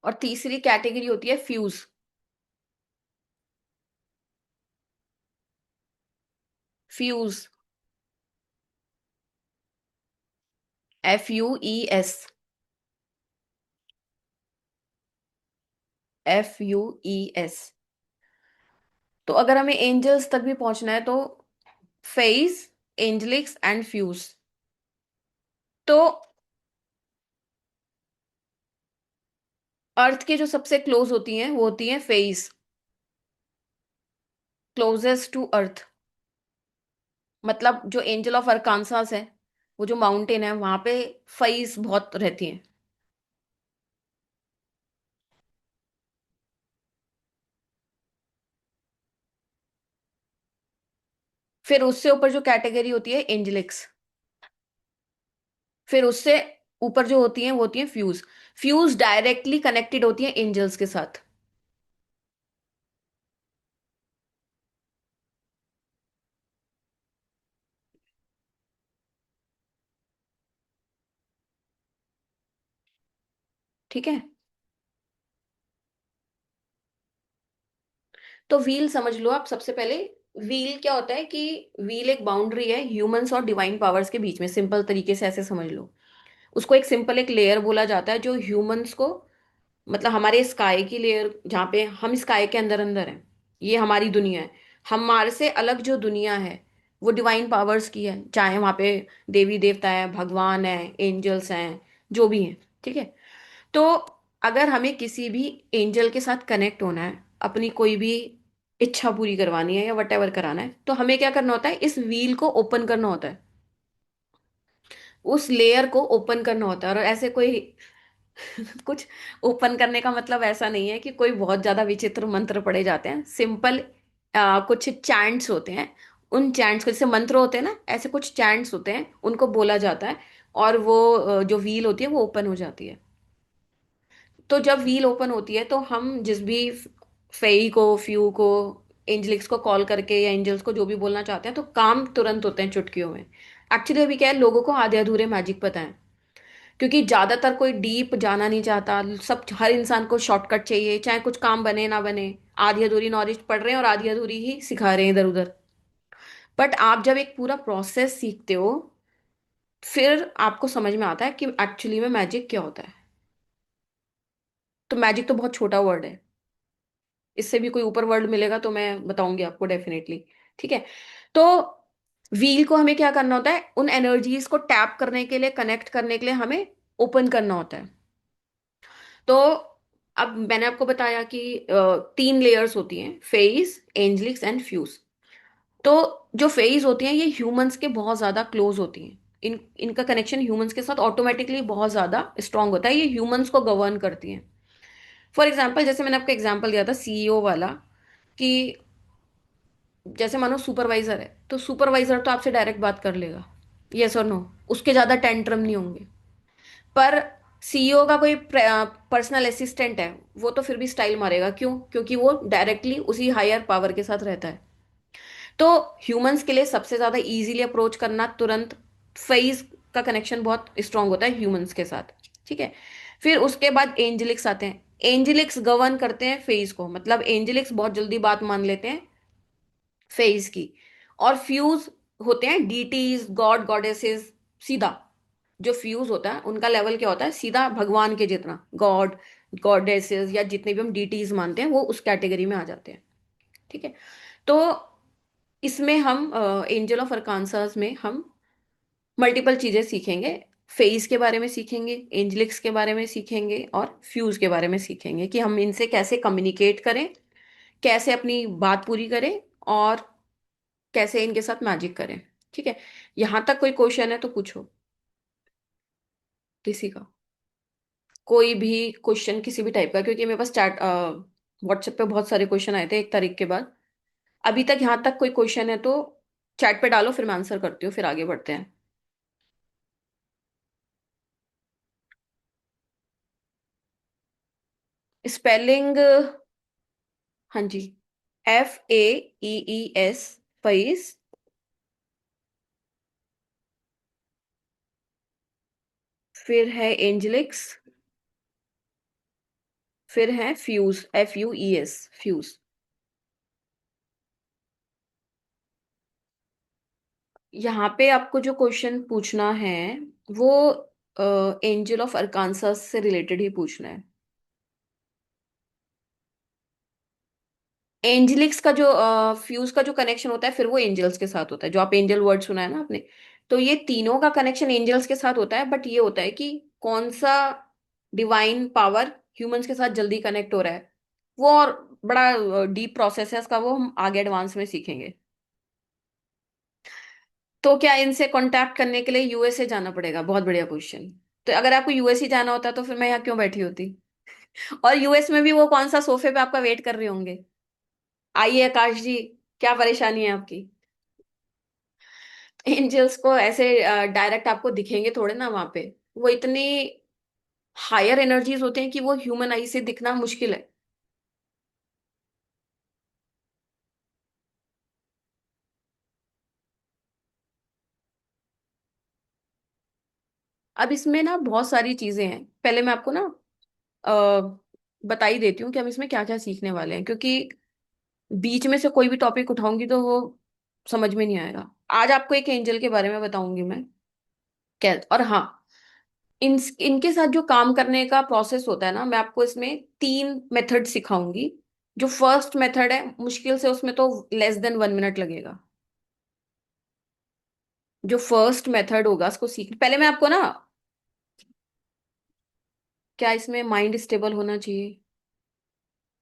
और तीसरी कैटेगरी होती है फ्यूज। Fuse, FUES, FUES। तो अगर हमें एंजल्स तक भी पहुंचना है तो फेज, एंजलिक्स एंड फ्यूज। तो अर्थ के जो सबसे क्लोज होती हैं वो होती हैं फेज, क्लोजेस्ट टू अर्थ। मतलब जो एंजल ऑफ अरकानसास है, वो जो माउंटेन है वहां पे फेज बहुत रहती हैं। फिर उससे ऊपर जो कैटेगरी होती है एंजलिक्स। फिर उससे ऊपर जो होती हैं वो होती हैं फ्यूज। फ्यूज डायरेक्टली कनेक्टेड होती हैं एंजल्स के साथ। ठीक है। तो व्हील समझ लो आप सबसे पहले। व्हील क्या होता है कि व्हील एक बाउंड्री है ह्यूमंस और डिवाइन पावर्स के बीच में, सिंपल तरीके से ऐसे समझ लो। उसको एक सिंपल एक लेयर बोला जाता है जो ह्यूमंस को, मतलब हमारे स्काई की लेयर जहाँ पे हम स्काई के अंदर अंदर हैं, ये हमारी दुनिया है। हमारे से अलग जो दुनिया है वो डिवाइन पावर्स की है, चाहे वहाँ पे देवी देवता है, भगवान है, एंजल्स हैं, जो भी हैं। ठीक है। तो अगर हमें किसी भी एंजल के साथ कनेक्ट होना है, अपनी कोई भी इच्छा पूरी करवानी है या वट एवर कराना है, तो हमें क्या करना होता है, इस व्हील को ओपन करना होता है। उस लेयर को ओपन करना होता है। और ऐसे कोई कुछ ओपन करने का मतलब ऐसा नहीं है कि कोई बहुत ज्यादा विचित्र मंत्र पढ़े जाते हैं। सिंपल कुछ चैंट्स होते हैं। उन चैंट्स को, जैसे मंत्र होते हैं ना, ऐसे कुछ चैंट्स होते हैं, उनको बोला जाता है। और वो जो व्हील होती है वो ओपन हो जाती है। तो जब व्हील ओपन होती है तो हम जिस भी फेई को, फ्यू को, एंजलिक्स को कॉल करके या एंजल्स को जो भी बोलना चाहते हैं, तो काम तुरंत होते हैं चुटकियों में। एक्चुअली अभी क्या है, लोगों को आधे अधूरे मैजिक पता है, क्योंकि ज्यादातर कोई डीप जाना नहीं चाहता। सब, हर इंसान को शॉर्टकट चाहिए, चाहे कुछ काम बने ना बने। आधी अधूरी नॉलेज पढ़ रहे हैं और आधी अधूरी ही सिखा रहे हैं इधर उधर। बट आप जब एक पूरा प्रोसेस सीखते हो, फिर आपको समझ में आता है कि एक्चुअली में मैजिक क्या होता है। तो मैजिक तो बहुत छोटा वर्ड है। इससे भी कोई ऊपर वर्ड मिलेगा तो मैं बताऊंगी आपको डेफिनेटली। ठीक है। तो व्हील को हमें क्या करना होता है, उन एनर्जीज को टैप करने के लिए, कनेक्ट करने के लिए हमें ओपन करना होता है। तो अब मैंने आपको बताया कि 3 लेयर्स होती हैं, फेज, एंजलिक्स एंड फ्यूज। तो जो फेज होती हैं ये ह्यूमंस के बहुत ज्यादा क्लोज होती हैं। इनका कनेक्शन ह्यूमंस के साथ ऑटोमेटिकली बहुत ज्यादा स्ट्रांग होता है। ये ह्यूमंस को गवर्न करती हैं। फॉर एग्जाम्पल, जैसे मैंने आपको एग्जाम्पल दिया था सीईओ वाला, कि जैसे मानो सुपरवाइजर है, तो सुपरवाइजर तो आपसे डायरेक्ट बात कर लेगा, यस और नो, उसके ज्यादा टेंट्रम नहीं होंगे। पर सीईओ का कोई पर्सनल असिस्टेंट है, वो तो फिर भी स्टाइल मारेगा। क्यों? क्योंकि वो डायरेक्टली उसी हायर पावर के साथ रहता है। तो ह्यूमंस के लिए सबसे ज्यादा इजीली अप्रोच करना, तुरंत फेज का कनेक्शन बहुत स्ट्रांग होता है ह्यूमंस के साथ। ठीक है। फिर उसके बाद एंजेलिक्स आते हैं। एंजेलिक्स गवर्न करते हैं फेज को, मतलब एंजेलिक्स बहुत जल्दी बात मान लेते हैं फेज की। और फ्यूज होते हैं डीटीज, गॉड गॉडेसेस, सीधा। जो फ्यूज होता है उनका लेवल क्या होता है, सीधा भगवान के जितना। गॉड, गॉडेसेस या जितने भी हम डीटीज मानते हैं वो उस कैटेगरी में आ जाते हैं। ठीक है। तो इसमें हम एंजल ऑफ अरकानसास में हम मल्टीपल चीजें सीखेंगे। फेज के बारे में सीखेंगे, एंजलिक्स के बारे में सीखेंगे, और फ्यूज के बारे में सीखेंगे कि हम इनसे कैसे कम्युनिकेट करें, कैसे अपनी बात पूरी करें, और कैसे इनके साथ मैजिक करें। ठीक है। यहां तक कोई क्वेश्चन है तो पूछो किसी का, कोई भी क्वेश्चन किसी भी टाइप का, क्योंकि मेरे पास चैट व्हाट्सएप पे बहुत सारे क्वेश्चन आए थे 1 तारीख के बाद। अभी तक यहां तक कोई क्वेश्चन है तो चैट पे डालो, फिर मैं आंसर करती हूँ, फिर आगे बढ़ते हैं। स्पेलिंग, हाँ जी, FAEES, फेस। फिर है एंजलिक्स। फिर है फ्यूज, FUES, फ्यूज। यहाँ पे आपको जो क्वेश्चन पूछना है वो एंजल ऑफ अरकानसास से रिलेटेड ही पूछना है। एंजलिक्स का जो फ्यूज का जो कनेक्शन होता है, फिर वो एंजल्स के साथ होता है। जो आप एंजल वर्ड सुना है ना आपने, तो ये तीनों का कनेक्शन एंजल्स के साथ होता है। बट ये होता है कि कौन सा डिवाइन पावर ह्यूमंस के साथ जल्दी कनेक्ट हो रहा है, वो और बड़ा डीप प्रोसेस है इसका, वो हम आगे एडवांस में सीखेंगे। तो क्या इनसे कांटेक्ट करने के लिए यूएसए जाना पड़ेगा? बहुत बढ़िया क्वेश्चन। तो अगर आपको यूएसए जाना होता तो फिर मैं यहाँ क्यों बैठी होती? और यूएस में भी वो कौन सा सोफे पे आपका वेट कर रहे होंगे। आइए आकाश जी, क्या परेशानी है आपकी? एंजल्स को ऐसे डायरेक्ट आपको दिखेंगे थोड़े ना वहां पे। वो इतनी हायर एनर्जीज होते हैं कि वो ह्यूमन आई से दिखना मुश्किल है। अब इसमें ना बहुत सारी चीजें हैं। पहले मैं आपको ना अ, बता ही देती हूँ कि हम इसमें क्या क्या सीखने वाले हैं, क्योंकि बीच में से कोई भी टॉपिक उठाऊंगी तो वो समझ में नहीं आएगा। आज आपको एक एंजल के बारे में बताऊंगी मैं, क्या। और हाँ, इनके साथ जो काम करने का प्रोसेस होता है ना, मैं आपको इसमें 3 मेथड सिखाऊंगी। जो फर्स्ट मेथड है, मुश्किल से उसमें तो लेस देन 1 मिनट लगेगा। जो फर्स्ट मेथड होगा उसको सीख, पहले मैं आपको ना, क्या इसमें माइंड स्टेबल होना चाहिए?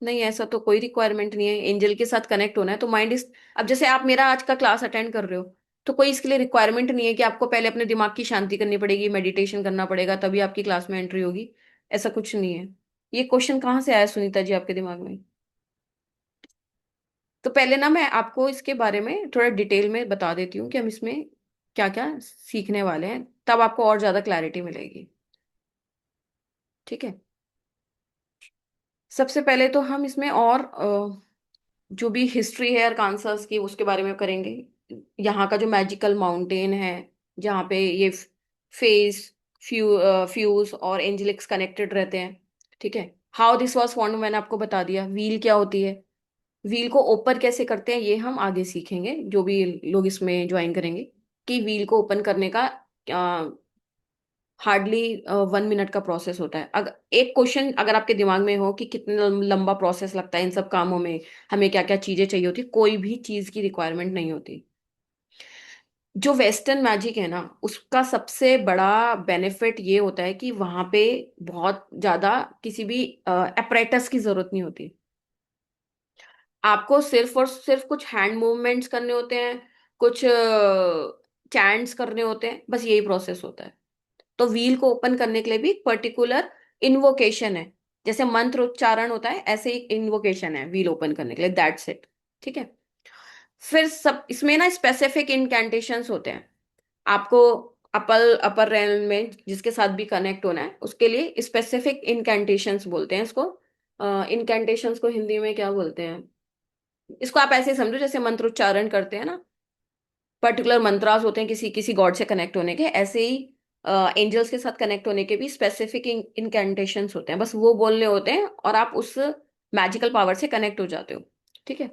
नहीं, ऐसा तो कोई रिक्वायरमेंट नहीं है। एंजल के साथ कनेक्ट होना है तो माइंड। अब जैसे आप मेरा आज का क्लास अटेंड कर रहे हो, तो कोई इसके लिए रिक्वायरमेंट नहीं है कि आपको पहले अपने दिमाग की शांति करनी पड़ेगी, मेडिटेशन करना पड़ेगा, तभी आपकी क्लास में एंट्री होगी। ऐसा कुछ नहीं है। ये क्वेश्चन कहाँ से आया सुनीता जी आपके दिमाग में? तो पहले ना मैं आपको इसके बारे में थोड़ा डिटेल में बता देती हूँ कि हम इसमें क्या क्या सीखने वाले हैं, तब आपको और ज्यादा क्लैरिटी मिलेगी। ठीक है। सबसे पहले तो हम इसमें और जो भी हिस्ट्री है अरकानसास की उसके बारे में करेंगे। यहाँ का जो मैजिकल माउंटेन है जहाँ पे ये फेज, फ्यूज और एंजेलिक्स कनेक्टेड रहते हैं। ठीक है। हाउ दिस वाज फॉर्म्ड मैंने आपको बता दिया। व्हील क्या होती है, व्हील को ओपन कैसे करते हैं ये हम आगे सीखेंगे, जो भी लोग इसमें ज्वाइन करेंगे, कि व्हील को ओपन करने का हार्डली 1 मिनट का प्रोसेस होता है। अगर एक क्वेश्चन अगर आपके दिमाग में हो कि कितने लंबा प्रोसेस लगता है इन सब कामों में, हमें क्या क्या चीजें चाहिए होती, कोई भी चीज की रिक्वायरमेंट नहीं होती। जो वेस्टर्न मैजिक है ना, उसका सबसे बड़ा बेनिफिट ये होता है कि वहां पे बहुत ज्यादा किसी भी अपरेटस की जरूरत नहीं होती। आपको सिर्फ और सिर्फ कुछ हैंड मूवमेंट्स करने होते हैं, कुछ चैंट्स करने होते हैं, बस यही प्रोसेस होता है। तो व्हील को ओपन करने के लिए भी एक पर्टिकुलर इन्वोकेशन है। जैसे मंत्र उच्चारण होता है, ऐसे ही इन्वोकेशन है व्हील ओपन करने के लिए, दैट्स इट। ठीक है। फिर सब इसमें ना स्पेसिफिक इनकैंटेशंस होते हैं। आपको अपर रेल में जिसके साथ भी कनेक्ट होना है उसके लिए स्पेसिफिक इनकैंटेशंस बोलते हैं इसको। इनकैंटेशंस को हिंदी में क्या बोलते हैं? इसको आप ऐसे समझो जैसे मंत्र उच्चारण करते हैं ना, पर्टिकुलर मंत्रास होते हैं किसी किसी गॉड से कनेक्ट होने के, ऐसे ही एंजल्स के साथ कनेक्ट होने के भी स्पेसिफिक इनकैंटेशंस होते हैं। बस वो बोलने होते हैं और आप उस मैजिकल पावर से कनेक्ट हो जाते हो। ठीक है।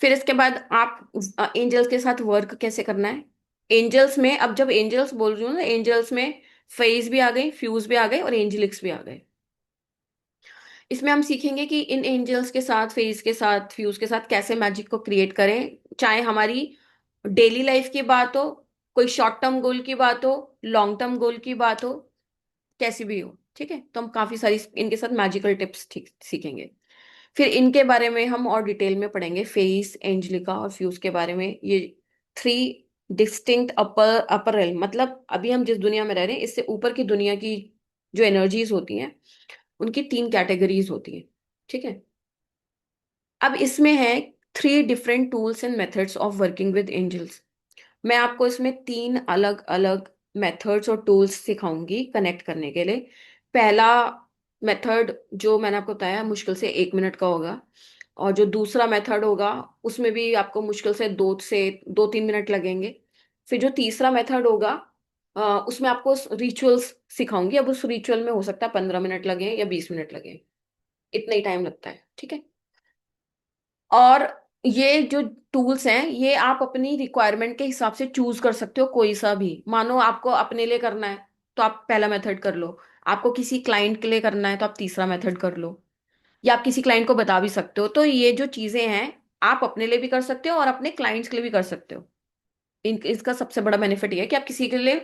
फिर इसके बाद आप एंजल्स के साथ वर्क कैसे करना है। एंजल्स में, अब जब एंजल्स बोल रही हूँ ना, एंजल्स में फेज भी आ गई, फ्यूज भी आ गए और एंजलिक्स भी आ गए। इसमें हम सीखेंगे कि इन एंजल्स के साथ, फेज के साथ, फ्यूज के साथ कैसे मैजिक को क्रिएट करें, चाहे हमारी डेली लाइफ की बात हो, कोई शॉर्ट टर्म गोल की बात हो, लॉन्ग टर्म गोल की बात हो, कैसी भी हो। ठीक है। तो हम काफी सारी इनके साथ मैजिकल टिप्स ठीक सीखेंगे। फिर इनके बारे में हम और डिटेल में पढ़ेंगे, फेस, एंजलिका और फ्यूज के बारे में। ये 3 डिस्टिंक्ट अपर अपर रेल, मतलब अभी हम जिस दुनिया में रह रहे हैं इससे ऊपर की दुनिया की जो एनर्जीज होती हैं उनकी 3 कैटेगरीज होती हैं। ठीक है। अब इसमें है 3 different tools and methods of working with angels. मैं आपको इसमें 3 अलग अलग मेथड्स और टूल्स सिखाऊंगी कनेक्ट करने के लिए। पहला मेथड जो मैंने आपको बताया मुश्किल से 1 मिनट का होगा, और जो दूसरा मेथड होगा उसमें भी आपको मुश्किल से 2 3 मिनट लगेंगे। फिर जो तीसरा मेथड होगा उसमें आपको रिचुअल्स सिखाऊंगी। अब उस रिचुअल में हो सकता है 15 मिनट लगे या 20 मिनट लगे, इतना ही टाइम लगता है। ठीक है। और ये जो टूल्स हैं ये आप अपनी रिक्वायरमेंट के हिसाब से चूज कर सकते हो, कोई सा भी। मानो आपको अपने लिए करना है तो आप पहला मेथड कर लो, आपको किसी क्लाइंट के लिए करना है तो आप तीसरा मेथड कर लो, या आप किसी क्लाइंट को बता भी सकते हो। तो ये जो चीजें हैं आप अपने लिए भी कर सकते हो और अपने क्लाइंट्स के लिए भी कर सकते हो। इसका सबसे बड़ा बेनिफिट ये है कि आप किसी के लिए,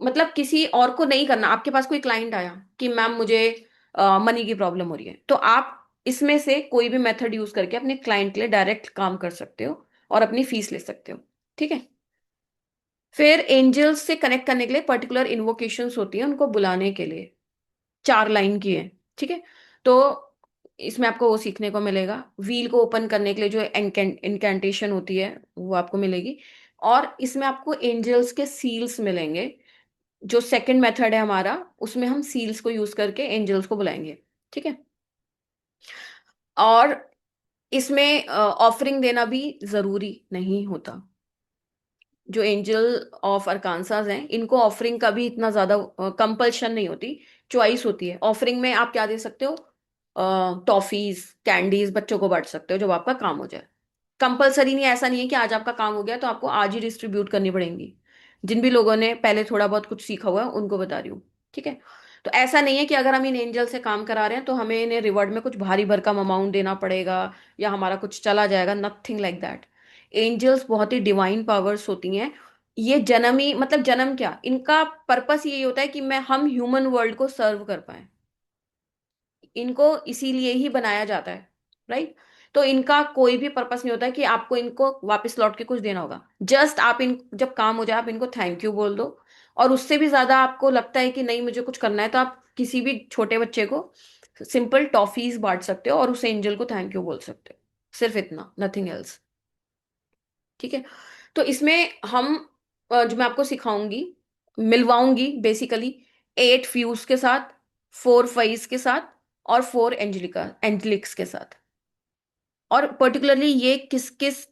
मतलब किसी और को नहीं करना। आपके पास कोई क्लाइंट आया कि मैम मुझे मनी की प्रॉब्लम हो रही है, तो आप इसमें से कोई भी मेथड यूज करके अपने क्लाइंट के लिए डायरेक्ट काम कर सकते हो और अपनी फीस ले सकते हो। ठीक है। फिर एंजल्स से कनेक्ट करने के लिए पर्टिकुलर इन्वोकेशंस होती हैं उनको बुलाने के लिए, 4 लाइन की है। ठीक है। तो इसमें आपको वो सीखने को मिलेगा। व्हील को ओपन करने के लिए जो इनकेंटेशन होती है वो आपको मिलेगी, और इसमें आपको एंजल्स के सील्स मिलेंगे। जो सेकंड मेथड है हमारा उसमें हम सील्स को यूज करके एंजल्स को बुलाएंगे। ठीक है। और इसमें ऑफरिंग देना भी जरूरी नहीं होता। जो एंजल ऑफ अरकानसास हैं इनको ऑफरिंग का भी इतना ज्यादा कंपल्शन नहीं होती, चॉइस होती है। ऑफरिंग में आप क्या दे सकते हो, टॉफीज, कैंडीज बच्चों को बांट सकते हो जब आपका काम हो जाए। कंपलसरी नहीं, ऐसा नहीं है कि आज आपका काम हो गया तो आपको आज ही डिस्ट्रीब्यूट करनी पड़ेंगी। जिन भी लोगों ने पहले थोड़ा बहुत कुछ सीखा हुआ है उनको बता रही हूँ। ठीक है। तो ऐसा नहीं है कि अगर हम इन एंजल से काम करा रहे हैं तो हमें इन्हें रिवॉर्ड में कुछ भारी भरकम अमाउंट देना पड़ेगा या हमारा कुछ चला जाएगा, नथिंग लाइक दैट। एंजल्स बहुत ही डिवाइन पावर्स होती हैं। ये जन्म ही, मतलब जन्म क्या, इनका पर्पस यही होता है कि मैं हम ह्यूमन वर्ल्ड को सर्व कर पाए। इनको इसीलिए ही बनाया जाता है, राइट। तो इनका कोई भी पर्पस नहीं होता है कि आपको इनको वापस लौट के कुछ देना होगा। जस्ट आप इन जब काम हो जाए आप इनको थैंक यू बोल दो। और उससे भी ज्यादा आपको लगता है कि नहीं मुझे कुछ करना है, तो आप किसी भी छोटे बच्चे को सिंपल टॉफीज बांट सकते हो और उस एंजल को थैंक यू बोल सकते हो। सिर्फ इतना, नथिंग एल्स। ठीक है। तो इसमें हम जो मैं आपको सिखाऊंगी, मिलवाऊंगी बेसिकली 8 फ्यूज के साथ, 4 फाइज के साथ और 4 एंजलिका एंजलिक्स के साथ। और पर्टिकुलरली ये किस किस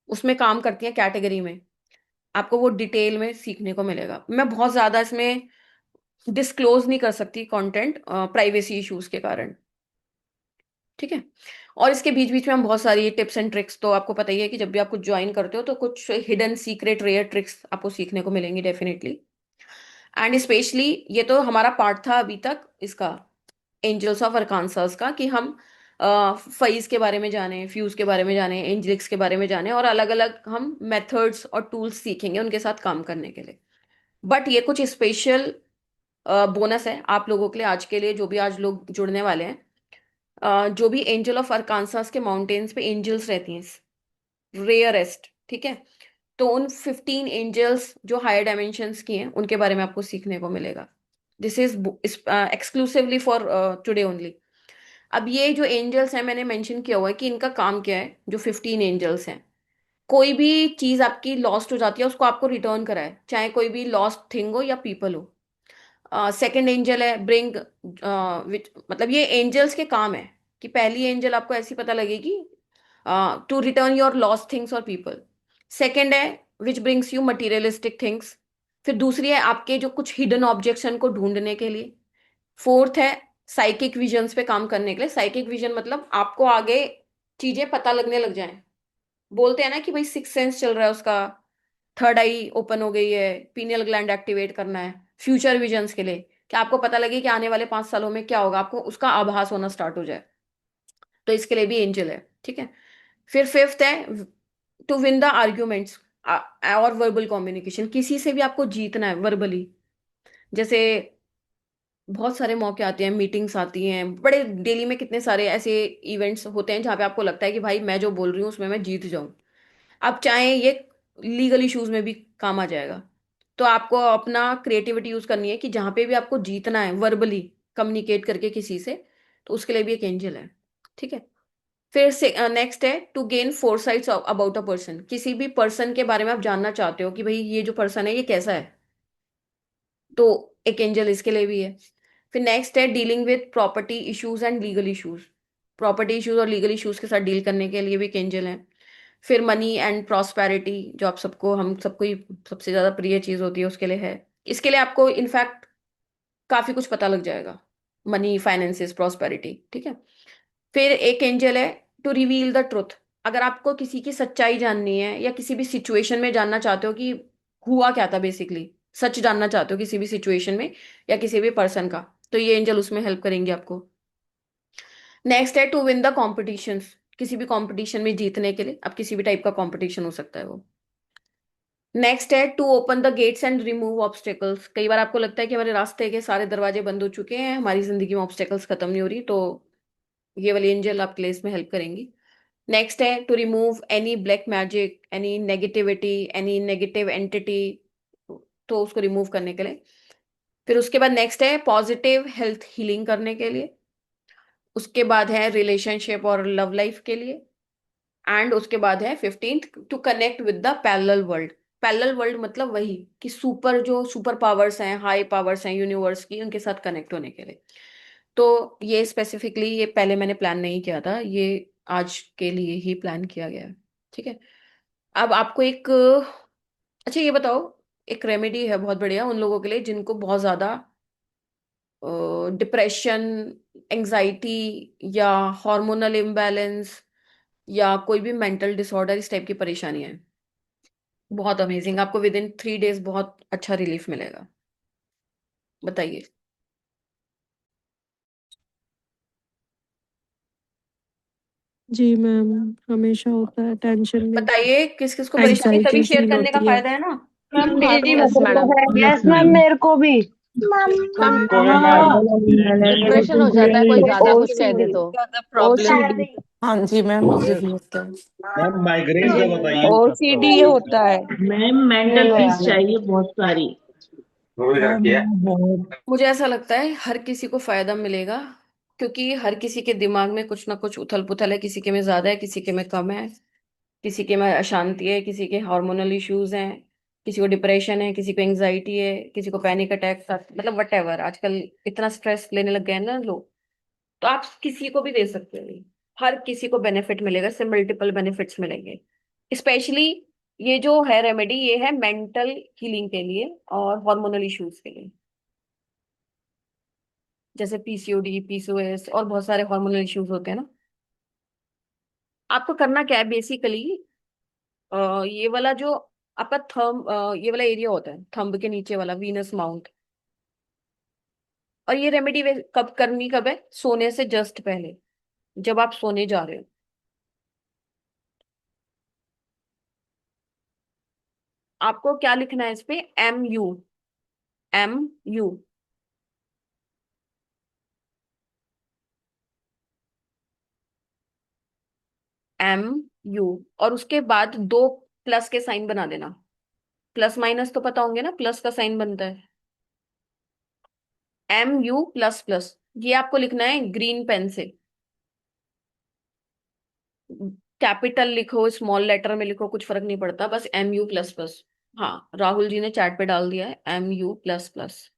उसमें काम करती है कैटेगरी में, आपको वो डिटेल में सीखने को मिलेगा। मैं बहुत ज्यादा इसमें डिस्क्लोज नहीं कर सकती कंटेंट, प्राइवेसी इश्यूज के कारण। ठीक है। और इसके बीच बीच में हम बहुत सारी टिप्स एंड ट्रिक्स, तो आपको पता ही है कि जब भी आप कुछ ज्वाइन करते हो तो कुछ हिडन सीक्रेट रेयर ट्रिक्स आपको सीखने को मिलेंगी डेफिनेटली। एंड स्पेशली ये तो हमारा पार्ट था अभी तक इसका, एंजल्स ऑफ अरकानसास का, कि हम फईज के बारे में जाने, फ्यूज के बारे में जाने, एंजलिक्स के बारे में जाने, और अलग अलग हम मेथड्स और टूल्स सीखेंगे उनके साथ काम करने के लिए। बट ये कुछ स्पेशल बोनस है आप लोगों के लिए आज के लिए, जो भी आज लोग जुड़ने वाले हैं। जो भी एंजल ऑफ अरकानसास के माउंटेन्स पे एंजल्स रहती हैं रेयरेस्ट, ठीक है, तो उन 15 एंजल्स जो हायर डायमेंशंस की हैं उनके बारे में आपको सीखने को मिलेगा। This is exclusively for today only. अब ये जो एंजल्स हैं मैंने मेंशन किया हुआ है कि इनका काम क्या है। जो 15 एंजल्स हैं, कोई भी चीज आपकी लॉस्ट हो जाती है उसको आपको रिटर्न कराए, चाहे कोई भी लॉस्ट थिंग हो या पीपल हो। सेकंड एंजल है ब्रिंग, मतलब ये एंजल्स के काम है कि पहली एंजल आपको ऐसी पता लगेगी to return your lost things और पीपल। सेकंड है which brings you materialistic things. फिर दूसरी है आपके जो कुछ हिडन ऑब्जेक्शन को ढूंढने के लिए। फोर्थ है साइकिक विजन्स पे काम करने के लिए। साइकिक विजन मतलब आपको आगे चीजें पता लगने लग जाएं। बोलते हैं ना कि भाई सिक्स सेंस चल रहा है उसका, थर्ड आई ओपन हो गई है, पीनियल ग्लैंड एक्टिवेट करना है। फ्यूचर विजन्स के लिए कि आपको पता लगे कि आने वाले 5 सालों में क्या होगा, आपको उसका आभास होना स्टार्ट हो जाए, तो इसके लिए भी एंजल है। ठीक है। फिर फिफ्थ है टू विन द आर्ग्यूमेंट्स और वर्बल कम्युनिकेशन, किसी से भी आपको जीतना है वर्बली। जैसे बहुत सारे मौके आते हैं, मीटिंग्स आती हैं, बड़े डेली में कितने सारे ऐसे इवेंट्स होते हैं जहाँ पे आपको लगता है कि भाई मैं जो बोल रही हूँ उसमें मैं जीत जाऊं। अब चाहे ये लीगल इश्यूज में भी काम आ जाएगा, तो आपको अपना क्रिएटिविटी यूज करनी है कि जहाँ पे भी आपको जीतना है वर्बली कम्युनिकेट करके किसी से, तो उसके लिए भी एक एंजल है। ठीक है। फिर से नेक्स्ट है to gain foresights about a person, किसी भी पर्सन के बारे में आप जानना चाहते हो कि भाई ये जो पर्सन है ये कैसा है, तो एक एंजल इसके लिए भी है। फिर नेक्स्ट है dealing with property issues and legal issues, property issues और लीगल इश्यूज के साथ डील करने के लिए भी एक एंजल है। फिर मनी एंड प्रॉस्पेरिटी, जो आप सबको हम सबको ही सबसे ज्यादा प्रिय चीज होती है, उसके लिए है। इसके लिए आपको इनफैक्ट काफी कुछ पता लग जाएगा, मनी फाइनेंसेस प्रॉस्पेरिटी। ठीक है। फिर एक एंजल है टू रिवील द ट्रुथ, अगर आपको किसी की सच्चाई जाननी है या किसी भी सिचुएशन में जानना चाहते हो कि हुआ क्या था, बेसिकली सच जानना चाहते हो किसी भी सिचुएशन में या किसी भी पर्सन का, तो ये एंजल उसमें हेल्प करेंगे आपको। नेक्स्ट है टू विन द कॉम्पिटिशंस, किसी भी कंपटीशन में जीतने के लिए, अब किसी भी टाइप का कंपटीशन हो सकता है वो। नेक्स्ट है to open the gates and remove obstacles, कई बार आपको लगता है कि हमारे रास्ते के सारे दरवाजे बंद हो चुके हैं, हमारी जिंदगी में ऑब्स्टेकल्स खत्म नहीं हो रही, तो ये वाली एंजल आपके लिए इसमें हेल्प करेंगी। नेक्स्ट है to remove any black magic, any negativity, any negative entity, तो उसको रिमूव करने के लिए। फिर उसके बाद नेक्स्ट है पॉजिटिव हेल्थ हीलिंग करने के लिए। उसके बाद है रिलेशनशिप और लव लाइफ के लिए। एंड उसके बाद है 15th to connect with the parallel world. Parallel world मतलब वही कि सुपर जो सुपर पावर्स हैं, हाई पावर्स हैं यूनिवर्स की, उनके साथ कनेक्ट होने के लिए। तो ये स्पेसिफिकली ये पहले मैंने प्लान नहीं किया था, ये आज के लिए ही प्लान किया गया है। ठीक है। अब आपको एक, अच्छा ये बताओ, एक रेमेडी है बहुत बढ़िया उन लोगों के लिए जिनको बहुत ज्यादा डिप्रेशन, एंजाइटी या हार्मोनल इम्बैलेंस या कोई भी मेंटल डिसऑर्डर इस टाइप की परेशानी है। बहुत अमेजिंग, आपको विद इन 3 डेज बहुत अच्छा रिलीफ मिलेगा। बताइए। जी मैम, हमेशा होता है, टेंशन में बताइए किस किस को परेशानी, एंजाइटी तभी शेयर फील करने का होती है। फायदा है ना। मैम मेरे मेरे को को मैडम। है। यस मैम, मेरे को भी। मैम डिप्रेशन हो जाता है कोई ज्यादा कुछ कह दे तो। ज्यादा प्रॉब्लम। हाँ जी मैम, मुझे भी लगता है। मैम माइग्रेन का बताइए। ओसीडी ये होता है। मैम मेंटल पीस चाहिए बहुत सारी। मुझे ऐसा लगता है हर किसी को फायदा मिलेगा, क्योंकि हर किसी के दिमाग में कुछ ना कुछ उथल पुथल है, किसी के में ज्यादा है, किसी के में कम है, किसी के में अशांति है, किसी के हार्मोनल इश्यूज हैं, किसी को डिप्रेशन है, किसी को एंजाइटी है, किसी को पैनिक अटैक, मतलब वट एवर। आजकल इतना स्ट्रेस लेने लग गए हैं ना लोग, तो आप किसी को भी दे सकते हो। हर किसी को बेनिफिट मिलेगा, इससे मल्टीपल बेनिफिट्स मिलेंगे। स्पेशली ये जो है रेमेडी, ये है मेंटल हीलिंग के लिए और हार्मोनल इश्यूज के लिए, जैसे पीसीओडी, पीसीओएस और बहुत सारे हार्मोनल इश्यूज होते हैं ना। आपको करना क्या है बेसिकली, ये वाला जो आपका थंब, ये वाला एरिया होता है थंब के नीचे वाला वीनस माउंट। और ये रेमेडी कब करनी, कब है? सोने से जस्ट पहले, जब आप सोने जा रहे हो। आपको क्या लिखना है इस पे? MU, MU। MU। और उसके बाद दो प्लस के साइन बना देना। प्लस माइनस तो पता होंगे ना, प्लस का साइन बनता है। MU++। ये आपको लिखना है ग्रीन पेन से। कैपिटल लिखो, स्मॉल लेटर में लिखो, कुछ फर्क नहीं पड़ता, बस MU++। हाँ, राहुल जी ने चैट पे डाल दिया है MU++।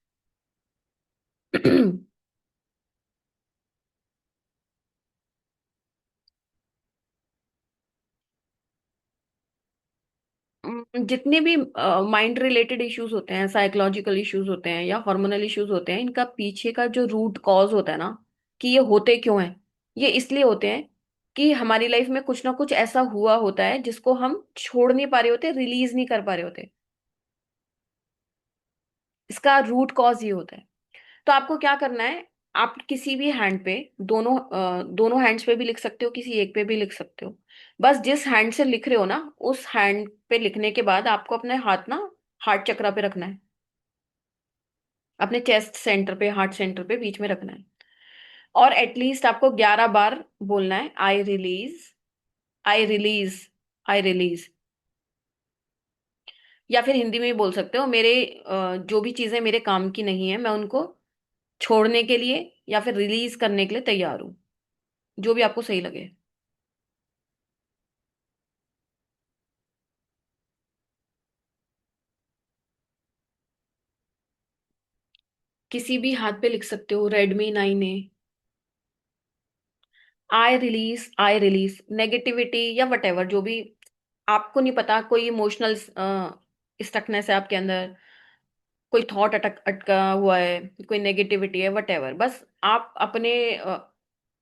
जितने भी माइंड रिलेटेड इश्यूज होते हैं, साइकोलॉजिकल इश्यूज होते हैं या हार्मोनल इश्यूज होते हैं, इनका पीछे का जो रूट कॉज होता है ना, कि ये होते क्यों हैं, ये इसलिए होते हैं कि हमारी लाइफ में कुछ ना कुछ ऐसा हुआ होता है जिसको हम छोड़ नहीं पा रहे होते, रिलीज नहीं कर पा रहे होते। इसका रूट कॉज ये होता है। तो आपको क्या करना है, आप किसी भी हैंड पे, दोनों हैंड्स पे भी लिख सकते हो, किसी एक पे भी लिख सकते हो। बस जिस हैंड से लिख रहे हो ना, उस हैंड पे लिखने के बाद आपको अपने हाथ ना हार्ट चक्रा पे रखना है, अपने चेस्ट सेंटर पे, हार्ट सेंटर पे बीच में रखना है। और एटलीस्ट आपको 11 बार बोलना है, I release, I release, I release. या फिर हिंदी में भी बोल सकते हो, मेरे जो भी चीजें मेरे काम की नहीं है, मैं उनको छोड़ने के लिए या फिर रिलीज करने के लिए तैयार हूं। जो भी आपको सही लगे। किसी भी हाथ पे लिख सकते हो, Redmi 9A। I release, I release negativity या वट एवर, जो भी आपको नहीं पता, कोई इमोशनल स्टकनेस है आपके अंदर, कोई थॉट अटका हुआ है, कोई नेगेटिविटी है, वट एवर, बस आप अपने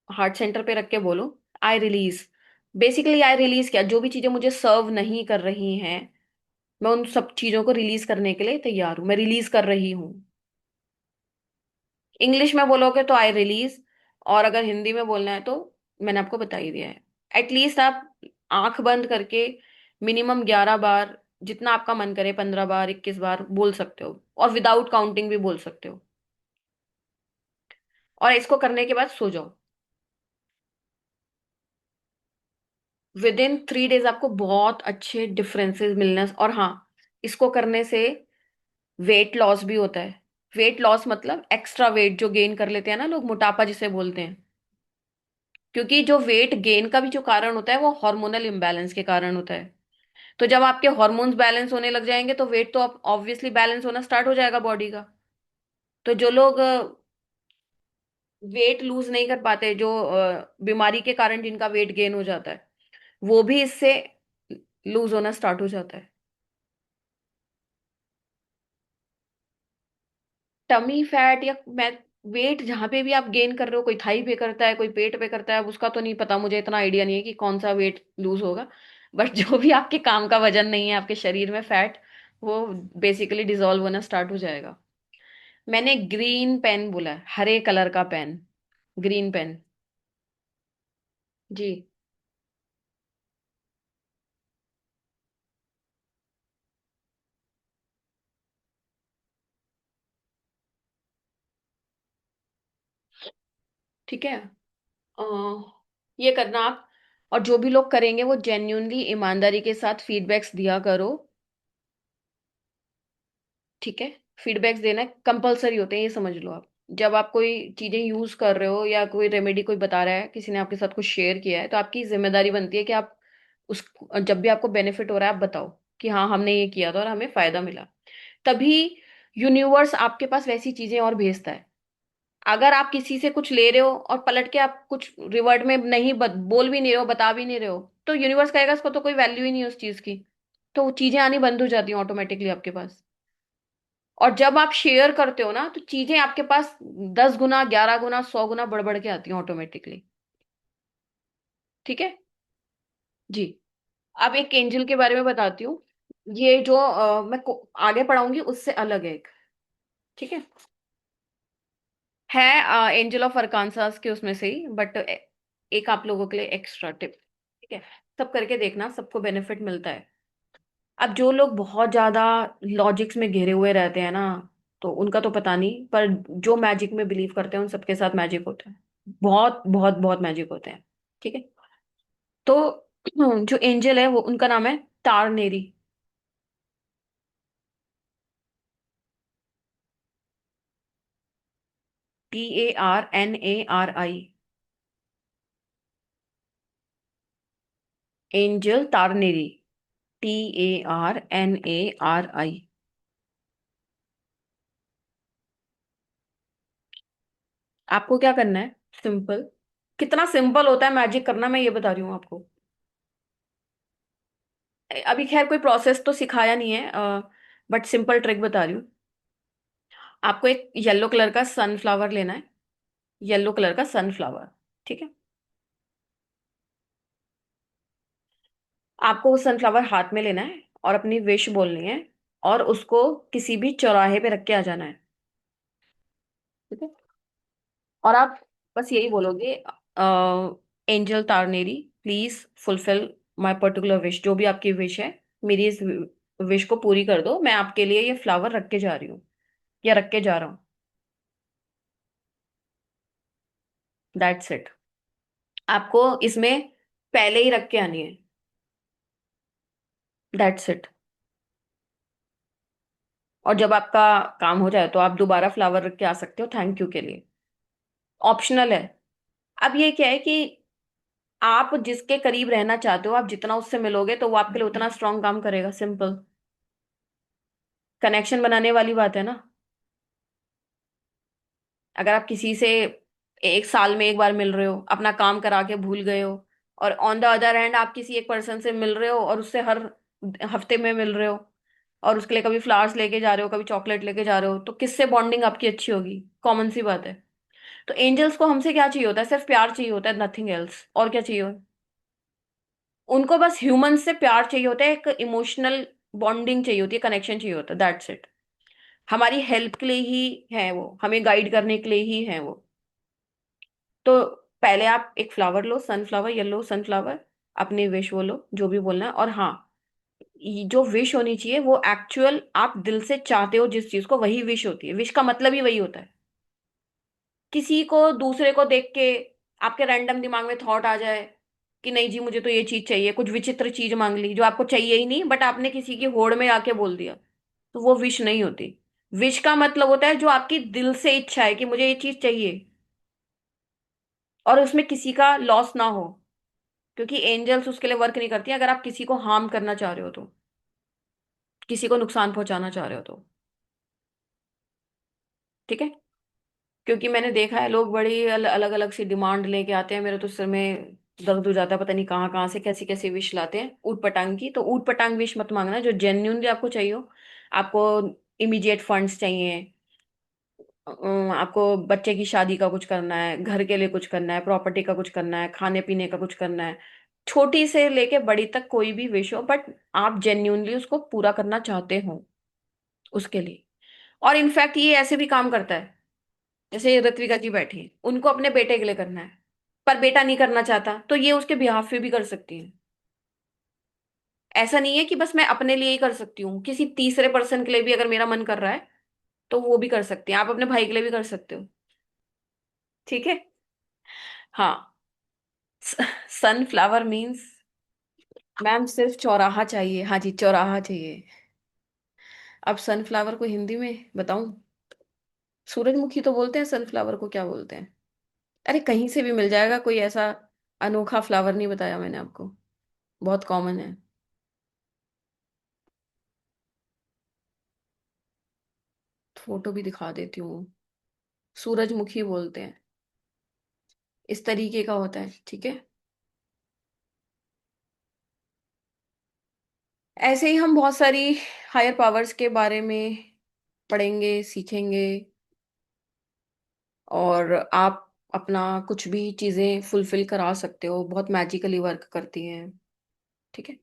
हार्ट सेंटर पे रख के बोलो, I release. Basically I release क्या, जो भी चीजें मुझे सर्व नहीं कर रही हैं, मैं उन सब चीजों को रिलीज करने के लिए तैयार हूं, मैं रिलीज कर रही हूँ। इंग्लिश में बोलोगे तो आई रिलीज, और अगर हिंदी में बोलना है तो मैंने आपको बता ही दिया है। एटलीस्ट आप आंख बंद करके मिनिमम 11 बार, जितना आपका मन करे, 15 बार, 21 बार बोल सकते हो, और विदाउट काउंटिंग भी बोल सकते हो। और इसको करने के बाद सो जाओ। विद इन 3 डेज आपको बहुत अच्छे डिफरेंसेस मिलने। और हाँ, इसको करने से वेट लॉस भी होता है। वेट लॉस मतलब एक्स्ट्रा वेट जो गेन कर लेते हैं ना लोग, मोटापा जिसे बोलते हैं। क्योंकि जो वेट गेन का भी जो कारण होता है वो हार्मोनल इम्बैलेंस के कारण होता है। तो जब आपके हार्मोन्स बैलेंस होने लग जाएंगे तो वेट तो ऑब्वियसली बैलेंस होना स्टार्ट हो जाएगा बॉडी का। तो जो लोग वेट लूज नहीं कर पाते, जो बीमारी के कारण जिनका वेट गेन हो जाता है, वो भी इससे लूज होना स्टार्ट हो जाता है। टमी फैट या मैं वेट जहां पे भी आप गेन कर रहे हो, कोई थाई पे करता है, कोई पेट पे करता है, अब उसका तो नहीं पता, मुझे इतना आइडिया नहीं है कि कौन सा वेट लूज होगा। बट जो भी आपके काम का वजन नहीं है आपके शरीर में फैट, वो बेसिकली डिसॉल्व होना स्टार्ट हो जाएगा। मैंने ग्रीन पेन बोला है, हरे कलर का पेन, ग्रीन पेन। जी। ठीक है। अ, ये करना आप। और जो भी लोग करेंगे वो जेन्यूनली ईमानदारी के साथ फीडबैक्स दिया करो। ठीक है। फीडबैक्स देना कंपलसरी होते हैं, ये समझ लो आप। जब आप कोई चीजें यूज कर रहे हो या कोई रेमेडी कोई बता रहा है, किसी ने आपके साथ कुछ शेयर किया है, तो आपकी जिम्मेदारी बनती है कि आप उस जब भी आपको बेनिफिट हो रहा है आप बताओ कि हाँ हमने ये किया था और हमें फायदा मिला। तभी यूनिवर्स आपके पास वैसी चीजें और भेजता है। अगर आप किसी से कुछ ले रहे हो और पलट के आप कुछ रिवर्ट में नहीं बोल भी नहीं रहे हो, बता भी नहीं रहे हो, तो यूनिवर्स कहेगा इसको तो कोई वैल्यू ही नहीं है उस चीज की। तो वो चीजें आनी बंद हो जाती हैं ऑटोमेटिकली आपके पास। और जब आप शेयर करते हो ना, तो चीजें आपके पास 10 गुना, 11 गुना, 100 गुना बढ़ बढ़ के आती हैं ऑटोमेटिकली। ठीक है जी। अब एक एंजल के बारे में बताती हूँ। ये जो आगे पढ़ाऊंगी उससे अलग है एक। ठीक है एंजल ऑफ अरकानसास के उसमें से ही, बट एक आप लोगों के लिए एक्स्ट्रा टिप। ठीक है। सब करके देखना, सबको बेनिफिट मिलता है। अब जो लोग बहुत ज्यादा लॉजिक्स में घिरे हुए रहते हैं ना, तो उनका तो पता नहीं, पर जो मैजिक में बिलीव करते हैं उन सबके साथ मैजिक होता है। बहुत बहुत बहुत मैजिक होते हैं। ठीक है। तो जो एंजल है वो उनका नाम है तारनेरी। TARNARI। एंजल तारनेरी। TARNARI। आपको क्या करना है, सिंपल। कितना सिंपल होता है मैजिक करना, मैं ये बता रही हूँ आपको। अभी खैर कोई प्रोसेस तो सिखाया नहीं है, बट सिंपल ट्रिक बता रही हूँ। आपको एक येलो कलर का सनफ्लावर लेना है। येलो कलर का सनफ्लावर। ठीक है। आपको वो सनफ्लावर हाथ में लेना है और अपनी विश बोलनी है, और उसको किसी भी चौराहे पे रख के आ जाना है। ठीक है। और आप बस यही बोलोगे, एंजल तारनेरी, please fulfil my particular wish. जो भी आपकी विश है, मेरी इस विश को पूरी कर दो। मैं आपके लिए ये फ्लावर रख के जा रही हूँ या रख के जा रहा हूँ। That's it. आपको इसमें पहले ही रख के आनी है। That's it. और जब आपका काम हो जाए तो आप दोबारा फ्लावर रख के आ सकते हो थैंक यू के लिए। ऑप्शनल है। अब ये क्या है कि आप जिसके करीब रहना चाहते हो, आप जितना उससे मिलोगे तो वो आपके लिए उतना स्ट्रांग काम करेगा। सिंपल। कनेक्शन बनाने वाली बात है ना। अगर आप किसी से 1 साल में एक बार मिल रहे हो, अपना काम करा के भूल गए हो, और ऑन द अदर हैंड आप किसी एक पर्सन से मिल रहे हो और उससे हर हफ्ते में मिल रहे हो, और उसके लिए कभी फ्लावर्स लेके जा रहे हो, कभी चॉकलेट लेके जा रहे हो, तो किससे बॉन्डिंग आपकी अच्छी होगी। कॉमन सी बात है। तो एंजल्स को हमसे क्या चाहिए होता है, सिर्फ प्यार चाहिए होता है, नथिंग एल्स। और क्या चाहिए उनको, बस ह्यूमन से प्यार चाहिए होता है, एक इमोशनल बॉन्डिंग चाहिए होती है, कनेक्शन चाहिए होता है, दैट्स इट। हमारी हेल्प के लिए ही है वो, हमें गाइड करने के लिए ही है वो। तो पहले आप एक फ्लावर लो, सनफ्लावर, येलो सनफ्लावर। अपनी विश बोलो, जो भी बोलना है। और हाँ, ये जो विश होनी चाहिए वो एक्चुअल आप दिल से चाहते हो जिस चीज को, वही विश होती है। विश का मतलब ही वही होता है। किसी को दूसरे को देख के आपके रैंडम दिमाग में थॉट आ जाए कि नहीं जी मुझे तो ये चीज चाहिए, कुछ विचित्र चीज मांग ली जो आपको चाहिए ही नहीं, बट आपने किसी की होड़ में आके बोल दिया, तो वो विश नहीं होती। विश का मतलब होता है जो आपकी दिल से इच्छा है कि मुझे ये चीज चाहिए, और उसमें किसी का लॉस ना हो। क्योंकि एंजल्स उसके लिए वर्क नहीं करती हैं अगर आप किसी को हार्म करना चाह रहे हो तो, किसी को नुकसान पहुंचाना चाह रहे हो तो। ठीक है। क्योंकि मैंने देखा है लोग बड़ी अलग अलग सी डिमांड लेके आते हैं, मेरे तो सिर में दर्द हो जाता है, पता नहीं कहाँ कहाँ से कैसी कैसी विश लाते हैं ऊट पटांग की। तो ऊट पटांग विश मत मांगना, जो जेन्यूनली आपको चाहिए हो। आपको इमीडिएट फंड्स चाहिए, आपको बच्चे की शादी का कुछ करना है, घर के लिए कुछ करना है, प्रॉपर्टी का कुछ करना है, खाने पीने का कुछ करना है, छोटी से लेके बड़ी तक कोई भी विश हो, बट आप जेन्यूनली उसको पूरा करना चाहते हो उसके लिए। और इनफैक्ट ये ऐसे भी काम करता है, जैसे ऋत्विका जी बैठी हैं, उनको अपने बेटे के लिए करना है, पर बेटा नहीं करना चाहता, तो ये उसके बिहाफ पे भी कर सकती है। ऐसा नहीं है कि बस मैं अपने लिए ही कर सकती हूँ, किसी तीसरे पर्सन के लिए भी अगर मेरा मन कर रहा है तो वो भी कर सकती हैं। आप अपने भाई के लिए भी कर सकते हो। ठीक है। हाँ, सनफ्लावर मीन्स मैम सिर्फ चौराहा चाहिए। हाँ जी, चौराहा चाहिए। अब सनफ्लावर को हिंदी में बताऊं? सूरजमुखी तो बोलते हैं, सनफ्लावर को क्या बोलते हैं? अरे कहीं से भी मिल जाएगा, कोई ऐसा अनोखा फ्लावर नहीं बताया मैंने आपको, बहुत कॉमन है। फोटो भी दिखा देती हूँ। सूरजमुखी बोलते हैं, इस तरीके का होता है, ठीक है। ऐसे ही हम बहुत सारी हायर पावर्स के बारे में पढ़ेंगे, सीखेंगे। और आप अपना कुछ भी चीजें फुलफिल करा सकते हो, बहुत मैजिकली वर्क करती हैं, ठीक है।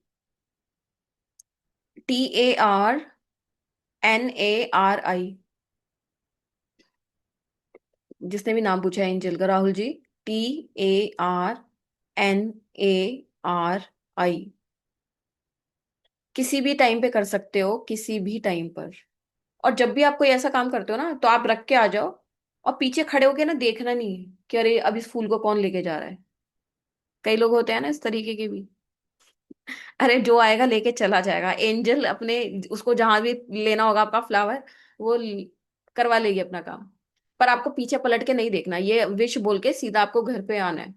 TARNARI, जिसने भी नाम पूछा है एंजल का, राहुल जी। TARNARI, किसी भी टाइम पे कर सकते हो, किसी भी टाइम पर। और जब भी आप कोई ऐसा काम करते हो ना, तो आप रख के आ जाओ, और पीछे खड़े होके ना देखना नहीं कि अरे अब इस फूल को कौन लेके जा रहा है। कई लोग होते हैं ना इस तरीके के भी। अरे जो आएगा लेके चला जाएगा, एंजल अपने उसको जहां भी लेना होगा आपका फ्लावर, वो करवा लेगी अपना काम। पर आपको पीछे पलट के नहीं देखना, ये विश बोल के सीधा आपको घर पे आना है।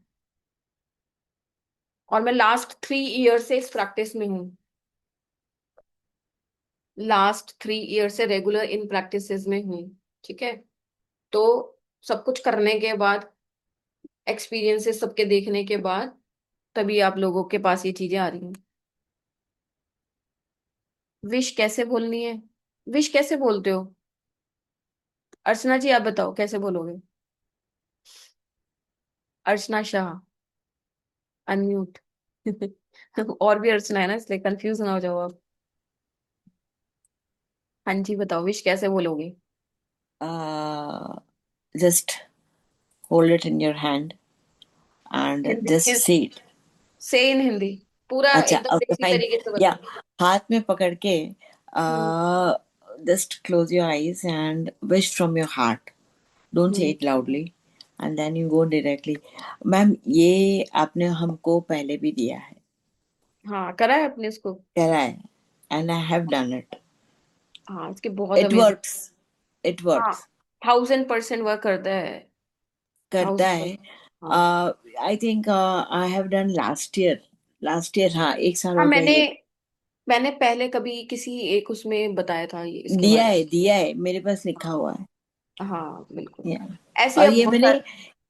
और मैं लास्ट 3 ईयर से इस प्रैक्टिस में हूँ। लास्ट 3 ईयर से रेगुलर इन प्रैक्टिसेस में हूँ, ठीक है। तो सब कुछ करने के बाद, एक्सपीरियंसेस सबके देखने के बाद, तभी आप लोगों के पास ये चीजें आ रही हैं। विश कैसे बोलनी है? विश कैसे बोलते हो? अर्चना जी आप बताओ कैसे बोलोगे? अर्चना शाह, अनम्यूट। और भी अर्चना है ना, इसलिए कंफ्यूज ना हो जाओ आप। हाँ जी बताओ, विश कैसे बोलोगे? Just hold it in your hand and just Hindi say it. से इन हिंदी पूरा अच्छा, एकदम ओके, देसी फाइन। तरीके से या बताओ। हाथ में पकड़ के हम्म। just close your eyes and wish from your heart. Don't say hmm. it loudly and then you go directly. Ma'am, ये आपने हमको पहले भी दिया है, हाँ, करा है अपने इसको। करा है, and I have done it. हाँ, इसके बहुत It अमेजिंग। works. It हाँ, works. 1000% वर्क करता है। करता है। 1000%। हाँ। I think I have done last year. Last year, हाँ, 1 साल हाँ, हो गया मैंने ये। मैंने पहले कभी किसी एक उसमें बताया था ये, इसके दिया बारे है, दिया है, मेरे पास में। लिखा हुआ है। हाँ बिल्कुल। Yeah. ऐसे ही और अब ये बहुत मैंने सारे।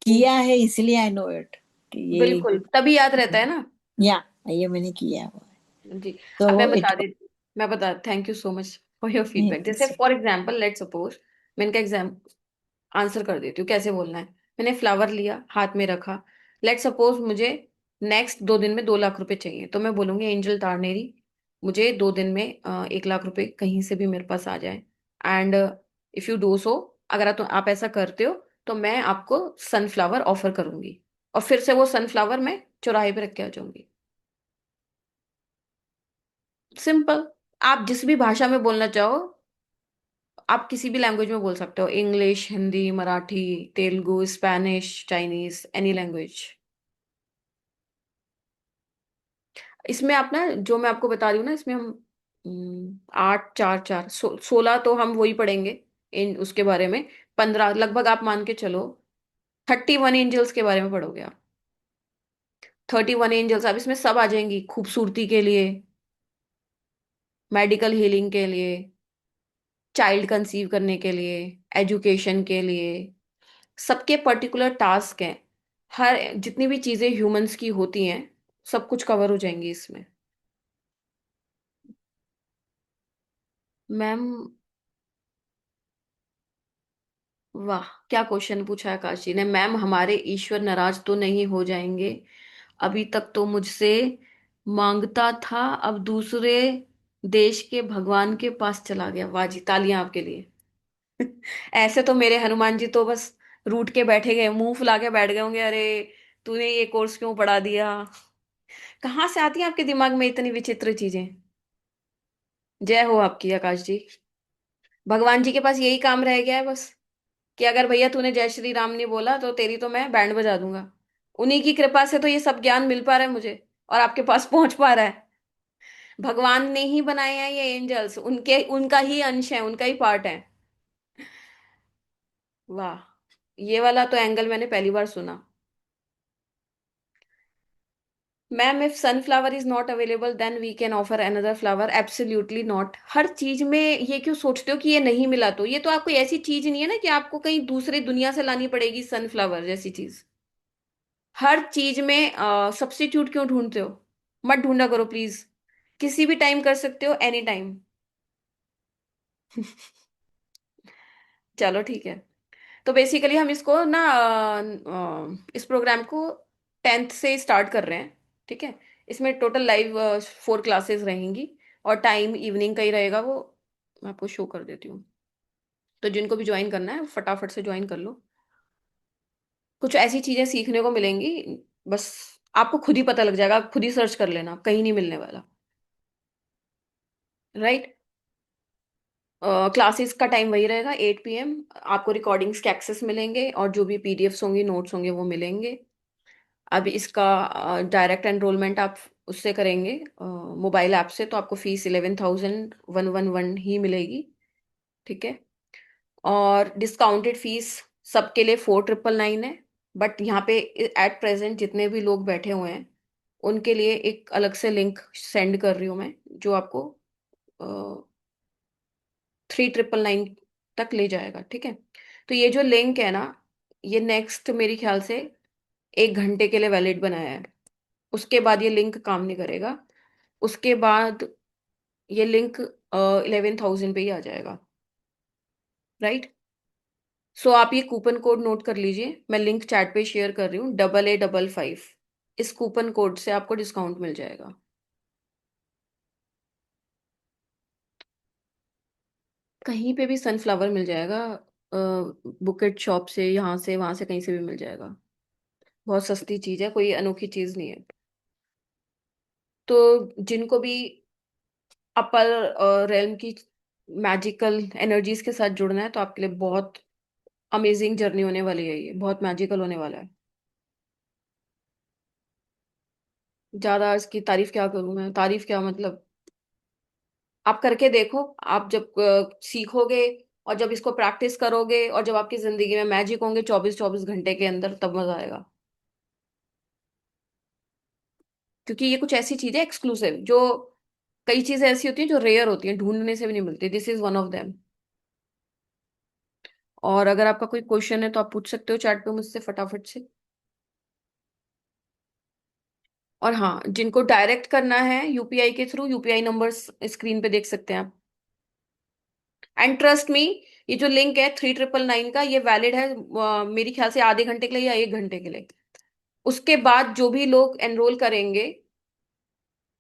किया है, इसलिए आई नो इट कि ये, बिल्कुल, तभी याद रहता है ना। या ये मैंने किया हुआ है, जी। अब मैं तो इट। बता देती मैं बता thank you so much for your feedback. जैसे नहीं, फॉर एग्जाम्पल, लेट सपोज, मैं इनका एग्जाम आंसर कर देती हूँ कैसे बोलना है। मैंने फ्लावर लिया, हाथ में रखा। लेट सपोज मुझे नेक्स्ट 2 दिन में 2 लाख रुपए चाहिए, तो मैं बोलूंगी एंजल तारनेरी, मुझे 2 दिन में 1 लाख रुपए कहीं से भी मेरे पास आ जाए। And if you do so, अगर आप ऐसा करते हो, तो मैं आपको सनफ्लावर ऑफर करूंगी। और फिर से वो सनफ्लावर मैं चौराहे पे रख के आ जाऊंगी। सिंपल। आप जिस भी भाषा में बोलना चाहो, आप किसी भी लैंग्वेज में बोल सकते हो, English, Hindi, Marathi, Telugu, Spanish, Chinese, any language. इसमें आप ना, जो मैं आपको बता रही हूँ ना, इसमें हम 8 4 4 16 तो हम वही पढ़ेंगे इन उसके बारे में। 15 लगभग आप मान के चलो, 31 एंजल्स के बारे में पढ़ोगे आप। 31 एंजल्स, अब इसमें सब आ जाएंगी, खूबसूरती के लिए, मेडिकल हीलिंग के लिए, चाइल्ड कंसीव करने के लिए, एजुकेशन के लिए। सबके पर्टिकुलर टास्क हैं। हर जितनी भी चीजें ह्यूमंस की होती हैं, सब कुछ कवर हो जाएंगी इसमें। मैम, वाह, क्या क्वेश्चन पूछा है आकाश जी ने। मैम, हमारे ईश्वर नाराज तो नहीं हो जाएंगे? अभी तक तो मुझसे मांगता था, अब दूसरे देश के भगवान के पास चला गया। वाह जी, तालियां आपके लिए। ऐसे तो मेरे हनुमान जी तो बस रूठ के बैठे गए, मुंह फुला के बैठ गए होंगे, अरे तूने ये कोर्स क्यों पढ़ा दिया। कहाँ से आती है आपके दिमाग में इतनी विचित्र चीजें? जय हो आपकी आकाश जी। भगवान जी के पास यही काम रह गया है बस। कि अगर भैया तूने जय श्री राम नहीं बोला तो तेरी तो मैं बैंड बजा दूंगा। उन्हीं की कृपा से तो ये सब ज्ञान मिल पा रहा है मुझे और आपके पास पहुंच पा रहा है। भगवान ने ही बनाए हैं ये एंजल्स, उनके उनका ही अंश है, उनका ही पार्ट है। वाह, ये वाला तो एंगल मैंने पहली बार सुना। Ma'am, if sunflower is not available then we can offer another flower. Absolutely not. हर चीज में ये क्यों सोचते हो कि ये नहीं मिला तो, ये तो आपको ऐसी चीज नहीं है ना कि आपको कहीं दूसरी दुनिया से लानी पड़ेगी सनफ्लावर जैसी चीज। हर चीज में सब्स्टिट्यूट क्यों ढूंढते हो? मत ढूंढा करो प्लीज। किसी भी टाइम कर सकते हो, एनी टाइम। चलो ठीक है। तो बेसिकली हम इसको ना इस प्रोग्राम को 10th से स्टार्ट कर रहे हैं। ठीक है। इसमें टोटल लाइव 4 क्लासेस रहेंगी और टाइम इवनिंग का ही रहेगा। वो मैं आपको शो कर देती हूँ। तो जिनको भी ज्वाइन करना है फटाफट से ज्वाइन कर लो। कुछ ऐसी चीजें सीखने को मिलेंगी, बस आपको खुद ही पता लग जाएगा। आप खुद ही सर्च कर लेना, कहीं नहीं मिलने वाला। राइट। क्लासेस का टाइम वही रहेगा, 8 PM। आपको रिकॉर्डिंग्स के एक्सेस मिलेंगे और जो भी पीडीएफ्स होंगी, नोट्स होंगे, वो मिलेंगे। अब इसका डायरेक्ट एनरोलमेंट आप उससे करेंगे मोबाइल ऐप से, तो आपको फीस 11,111 ही मिलेगी। ठीक है। और डिस्काउंटेड फीस सबके लिए 4,999 है। बट यहाँ पे एट प्रेजेंट जितने भी लोग बैठे हुए हैं उनके लिए एक अलग से लिंक सेंड कर रही हूँ मैं, जो आपको 3,999 तक ले जाएगा। ठीक है। तो ये जो लिंक है ना, ये नेक्स्ट मेरे ख्याल से 1 घंटे के लिए वैलिड बनाया है। उसके बाद ये लिंक काम नहीं करेगा। उसके बाद ये लिंक 11,000 पे ही आ जाएगा। राइट। सो आप ये कूपन कोड नोट कर लीजिए, मैं लिंक चैट पे शेयर कर रही हूँ, 8855। इस कूपन कोड से आपको डिस्काउंट मिल जाएगा। कहीं पे भी सनफ्लावर मिल जाएगा, बुकेट शॉप से, यहाँ से, वहां से, कहीं से भी मिल जाएगा। बहुत सस्ती चीज है, कोई अनोखी चीज नहीं है। तो जिनको भी अपर रेलम की मैजिकल एनर्जीज के साथ जुड़ना है तो आपके लिए बहुत अमेजिंग जर्नी होने वाली है। ये बहुत मैजिकल होने वाला है। ज्यादा इसकी तारीफ क्या करूं मैं, तारीफ क्या मतलब। आप करके देखो। आप जब सीखोगे और जब इसको प्रैक्टिस करोगे और जब आपकी जिंदगी में मैजिक होंगे 24-24 घंटे के अंदर, तब मजा आएगा। क्योंकि ये कुछ ऐसी चीजें एक्सक्लूसिव, जो कई चीजें ऐसी होती हैं जो रेयर होती हैं, ढूंढने से भी नहीं मिलती। This is one of them. और अगर आपका कोई क्वेश्चन है तो आप पूछ सकते हो चैट पे मुझसे फटाफट से। और हाँ, जिनको डायरेक्ट करना है यूपीआई के थ्रू, यूपीआई नंबर्स स्क्रीन पे देख सकते हैं आप। एंड ट्रस्ट मी, ये जो लिंक है 3,999 का, ये वैलिड है मेरे ख्याल से आधे घंटे के लिए या 1 घंटे के लिए। उसके बाद जो भी लोग एनरोल करेंगे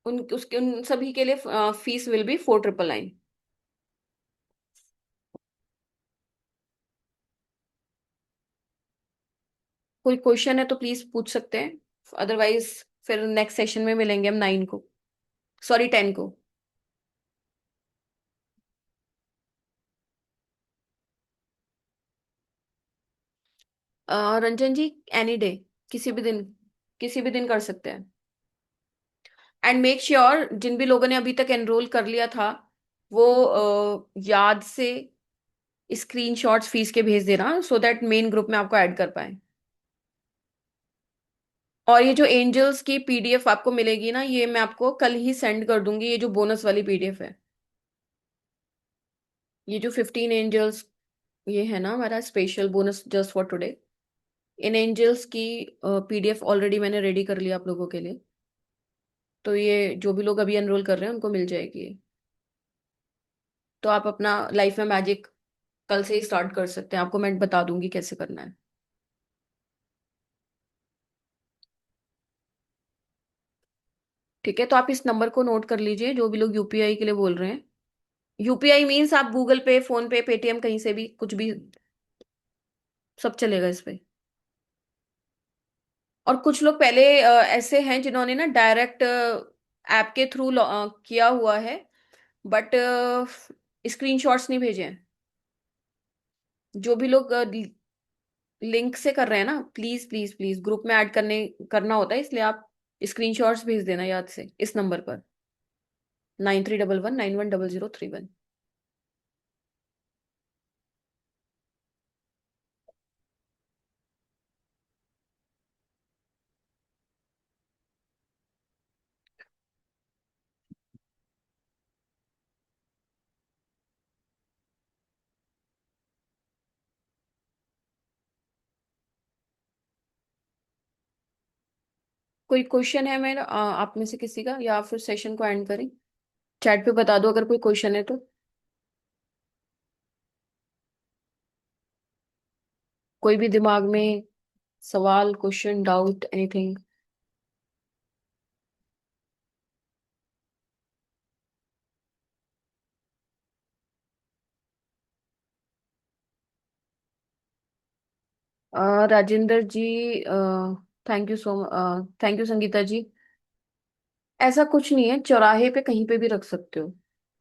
उन सभी के लिए फीस विल बी 4,999। कोई क्वेश्चन है तो प्लीज पूछ सकते हैं, अदरवाइज फिर नेक्स्ट सेशन में मिलेंगे हम 9 को, सॉरी 10 को। रंजन जी, एनी डे, किसी भी दिन, किसी भी दिन कर सकते हैं। एंड मेक श्योर जिन भी लोगों ने अभी तक एनरोल कर लिया था वो याद से स्क्रीनशॉट्स फीस के भेज देना, सो दैट मेन ग्रुप में आपको ऐड कर पाए। और ये जो एंजल्स की पीडीएफ आपको मिलेगी ना, ये मैं आपको कल ही सेंड कर दूंगी, ये जो बोनस वाली पीडीएफ है। ये जो 15 एंजल्स, ये है ना हमारा special bonus just for today. इन एंजल्स की पीडीएफ ऑलरेडी मैंने रेडी कर लिया आप लोगों के लिए। तो ये जो भी लोग अभी एनरोल कर रहे हैं उनको मिल जाएगी ये। तो आप अपना लाइफ में मैजिक कल से ही स्टार्ट कर सकते हैं। आपको मैं बता दूंगी कैसे करना है। ठीक है। तो आप इस नंबर को नोट कर लीजिए, जो भी लोग यूपीआई के लिए बोल रहे हैं। यूपीआई मीन्स आप गूगल पे, फोन पे, पेटीएम, कहीं से भी कुछ भी, सब चलेगा इस पे। और कुछ लोग पहले ऐसे हैं जिन्होंने ना डायरेक्ट ऐप के थ्रू किया हुआ है, बट स्क्रीनशॉट्स नहीं भेजे हैं। जो भी लोग लिंक से कर रहे हैं ना, प्लीज प्लीज प्लीज ग्रुप में ऐड करना होता है, इसलिए आप स्क्रीनशॉट्स भेज देना याद से इस नंबर पर 9311910031। कोई क्वेश्चन है मेरा आप में से किसी का, या फिर सेशन को एंड करें? चैट पे बता दो अगर कोई क्वेश्चन है तो। कोई भी दिमाग में सवाल, question, doubt, anything? Rajendra ji, thank you so thank you Sangeeta ji. ऐसा कुछ नहीं है, चौराहे पे कहीं पे भी रख सकते हो,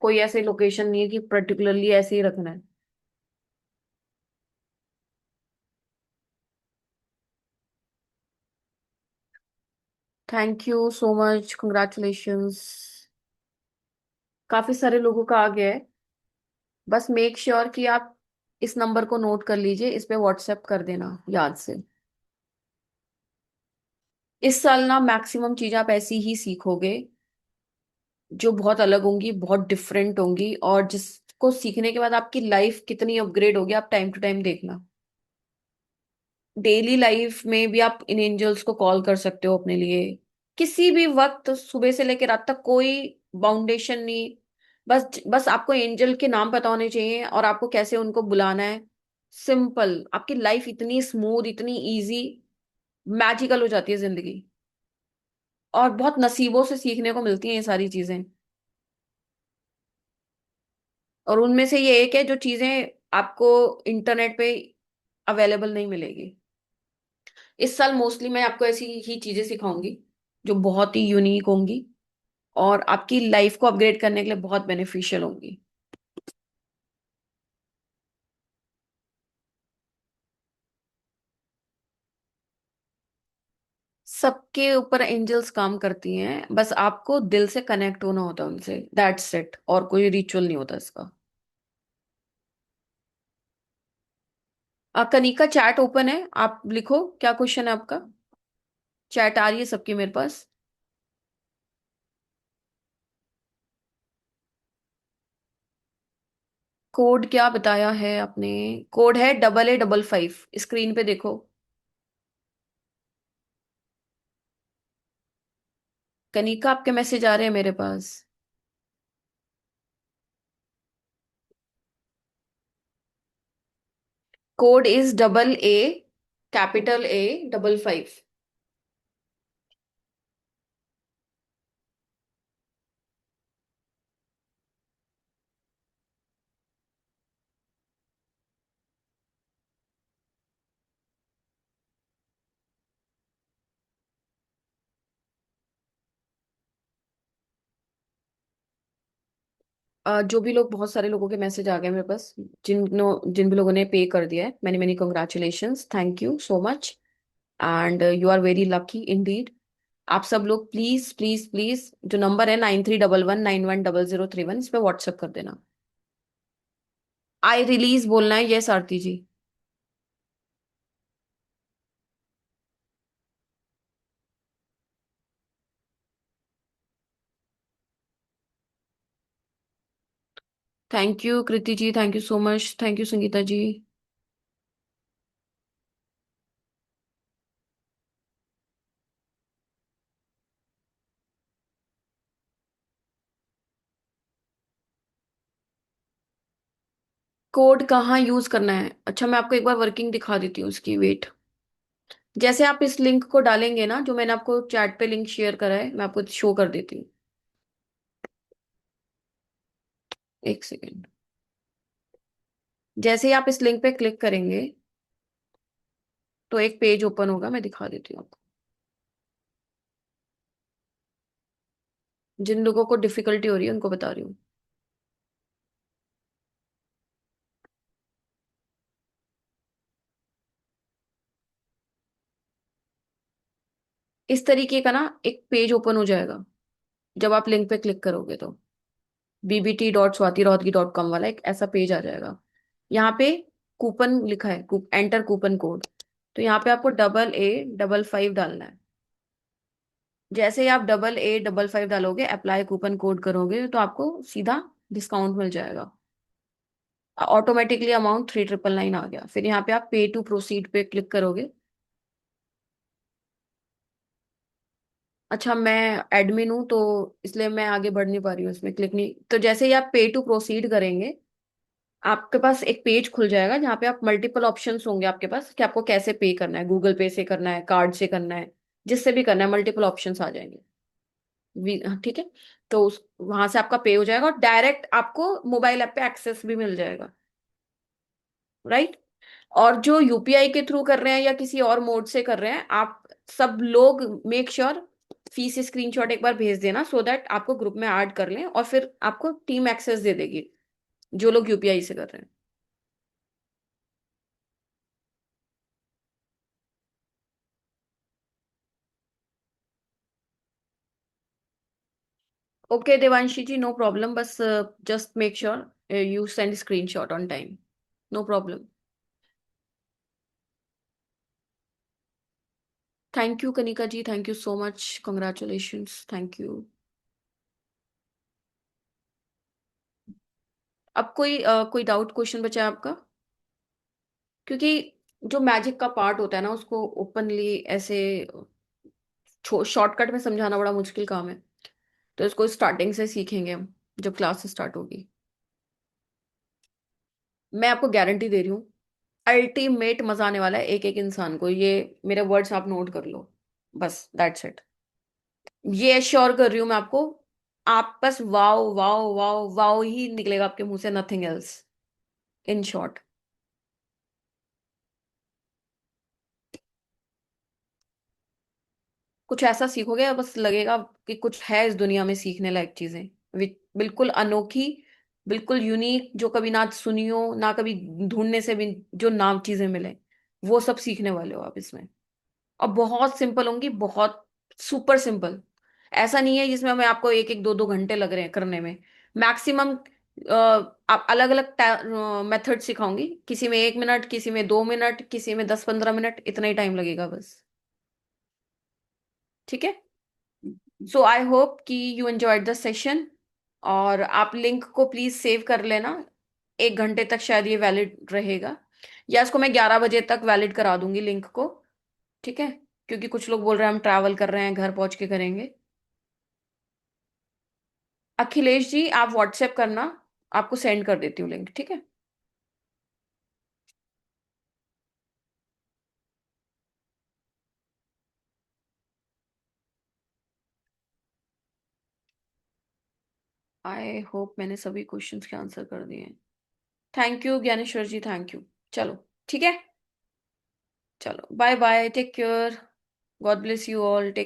कोई ऐसे लोकेशन नहीं है कि पर्टिकुलरली ऐसे ही रखना है। Thank you so much, congratulations. काफी सारे लोगों का आ गया है। बस मेक श्योर कि आप इस नंबर को नोट कर लीजिए, इस पे व्हाट्सएप कर देना याद से। इस साल ना मैक्सिमम चीजें आप ऐसी ही सीखोगे जो बहुत अलग होंगी, बहुत डिफरेंट होंगी, और जिसको सीखने के बाद आपकी लाइफ कितनी अपग्रेड होगी आप टाइम टू टाइम देखना। डेली लाइफ में भी आप इन एंजल्स को कॉल कर सकते हो अपने लिए, किसी भी वक्त, सुबह से लेकर रात तक, कोई बाउंडेशन नहीं। बस बस आपको एंजल के नाम पता होने चाहिए और आपको कैसे उनको बुलाना है। सिंपल, आपकी लाइफ इतनी स्मूथ, इतनी इजी, मैजिकल हो जाती है जिंदगी। और बहुत नसीबों से सीखने को मिलती हैं ये सारी चीजें, और उनमें से ये एक है जो चीजें आपको इंटरनेट पे अवेलेबल नहीं मिलेगी। इस साल मोस्टली मैं आपको ऐसी ही चीजें सिखाऊंगी जो बहुत ही यूनिक होंगी और आपकी लाइफ को अपग्रेड करने के लिए बहुत बेनिफिशियल होंगी। सबके ऊपर एंजल्स काम करती हैं, बस आपको दिल से कनेक्ट होना होता है उनसे, दैट्स इट। और कोई रिचुअल नहीं होता इसका। कनिका, चैट ओपन है, आप लिखो क्या क्वेश्चन है आपका। चैट आ रही है सबकी मेरे पास। कोड क्या बताया है आपने? कोड है 8855, स्क्रीन पे देखो। कनिका, आपके मैसेज आ रहे हैं मेरे पास। Code is AA, capital A, 55। जो भी लोग, बहुत सारे लोगों के मैसेज आ गए मेरे पास, जिन भी लोगों ने पे कर दिया है, many many congratulations, thank you so much, and you are very lucky indeed. आप सब लोग प्लीज प्लीज प्लीज, जो नंबर है 9311910031, इस पे व्हाट्सएप कर देना। आई रिलीज बोलना है, yes Aarti ji. Thank you Kriti ji, thank you so much, thank you Sangeeta ji. Code कहाँ यूज करना है? अच्छा, मैं आपको एक बार वर्किंग दिखा देती हूँ उसकी, वेट। जैसे आप इस लिंक को डालेंगे ना, जो मैंने आपको चैट पे लिंक शेयर करा है, मैं आपको शो कर देती हूँ, एक सेकेंड। जैसे ही आप इस लिंक पे क्लिक करेंगे तो एक पेज ओपन होगा, मैं दिखा देती हूँ आपको। जिन लोगों को डिफिकल्टी हो रही है उनको बता रही हूँ। इस तरीके का ना एक पेज ओपन हो जाएगा जब आप लिंक पे क्लिक करोगे तो, bbt.swatirodgi.com वाला एक ऐसा पेज आ जाएगा। यहाँ पे कूपन लिखा है, एंटर कूपन कोड। तो यहाँ पे आपको 8855 डालना है। जैसे ही आप 8855 डालोगे, अप्लाई कूपन कोड करोगे, तो आपको सीधा डिस्काउंट मिल जाएगा। ऑटोमेटिकली अमाउंट 3999 आ गया। फिर यहाँ पे आप पे टू प्रोसीड पे क्लिक करोगे। अच्छा, मैं एडमिन हूँ तो इसलिए मैं आगे बढ़ नहीं पा रही हूँ, इसमें क्लिक नहीं। तो जैसे ही आप पे टू प्रोसीड करेंगे, आपके पास एक पेज खुल जाएगा जहाँ पे आप मल्टीपल ऑप्शंस होंगे आपके पास कि आपको कैसे पे करना है, गूगल पे से करना है, कार्ड से करना है, जिससे भी करना है, मल्टीपल ऑप्शंस आ जाएंगे। ठीक है। तो वहां से आपका पे हो जाएगा और डायरेक्ट आपको मोबाइल ऐप पे एक्सेस भी मिल जाएगा, राइट। और जो यूपीआई के थ्रू कर रहे हैं या किसी और मोड से कर रहे हैं, आप सब लोग मेक श्योर फीस स्क्रीनशॉट एक बार भेज देना, सो दैट आपको ग्रुप में ऐड कर लें और फिर आपको टीम एक्सेस दे देगी जो लोग यूपीआई से कर रहे हैं। Okay Devanshi ji, no problem. बस just make sure you send screenshot on time, no problem. Thank you Kanika ji, thank you so much, congratulations, thank you. अब कोई डाउट क्वेश्चन बचा है आपका? क्योंकि जो मैजिक का पार्ट होता है ना, उसको ओपनली ऐसे शॉर्टकट में समझाना बड़ा मुश्किल काम है। तो इसको स्टार्टिंग से सीखेंगे हम जब क्लास स्टार्ट होगी। मैं आपको गारंटी दे रही हूँ, अल्टीमेट मजा आने वाला है एक एक इंसान को। ये मेरे वर्ड्स आप नोट कर लो, बस दैट्स इट। ये एश्योर कर रही हूँ मैं आपको। आप बस wow wow wow wow he निकलेगा आपके मुंह से, नथिंग एल्स, इन शॉर्ट। कुछ ऐसा सीखोगे बस लगेगा कि कुछ है इस दुनिया में सीखने लायक चीजें, बिल्कुल अनोखी, बिल्कुल यूनिक, जो कभी ना सुनी हो, ना कभी ढूंढने से भी जो नाम चीजें मिले, वो सब सीखने वाले हो आप इसमें। और बहुत सिंपल होंगी, बहुत सुपर सिंपल। ऐसा नहीं है जिसमें मैं आपको एक एक दो दो घंटे लग रहे हैं करने में। मैक्सिमम आप अलग अलग मेथड सिखाऊंगी, किसी में 1 मिनट, किसी में 2 मिनट, किसी में 10-15 मिनट, इतना ही टाइम लगेगा बस। ठीक है। सो आई होप कि यू एंजॉयड द सेशन। और आप लिंक को प्लीज सेव कर लेना, 1 घंटे तक शायद ये वैलिड रहेगा, या इसको मैं 11 बजे तक वैलिड करा दूंगी लिंक को। ठीक है, क्योंकि कुछ लोग बोल रहे हैं हम ट्रैवल कर रहे हैं, घर पहुंच के करेंगे। अखिलेश जी, आप व्हाट्सएप करना, आपको सेंड कर देती हूँ लिंक, ठीक है। आई होप मैंने सभी क्वेश्चंस के आंसर कर दिए हैं। Thank you Dnyaneshwar ji, thank you. चलो ठीक है, चलो bye bye, take care, God bless you all, take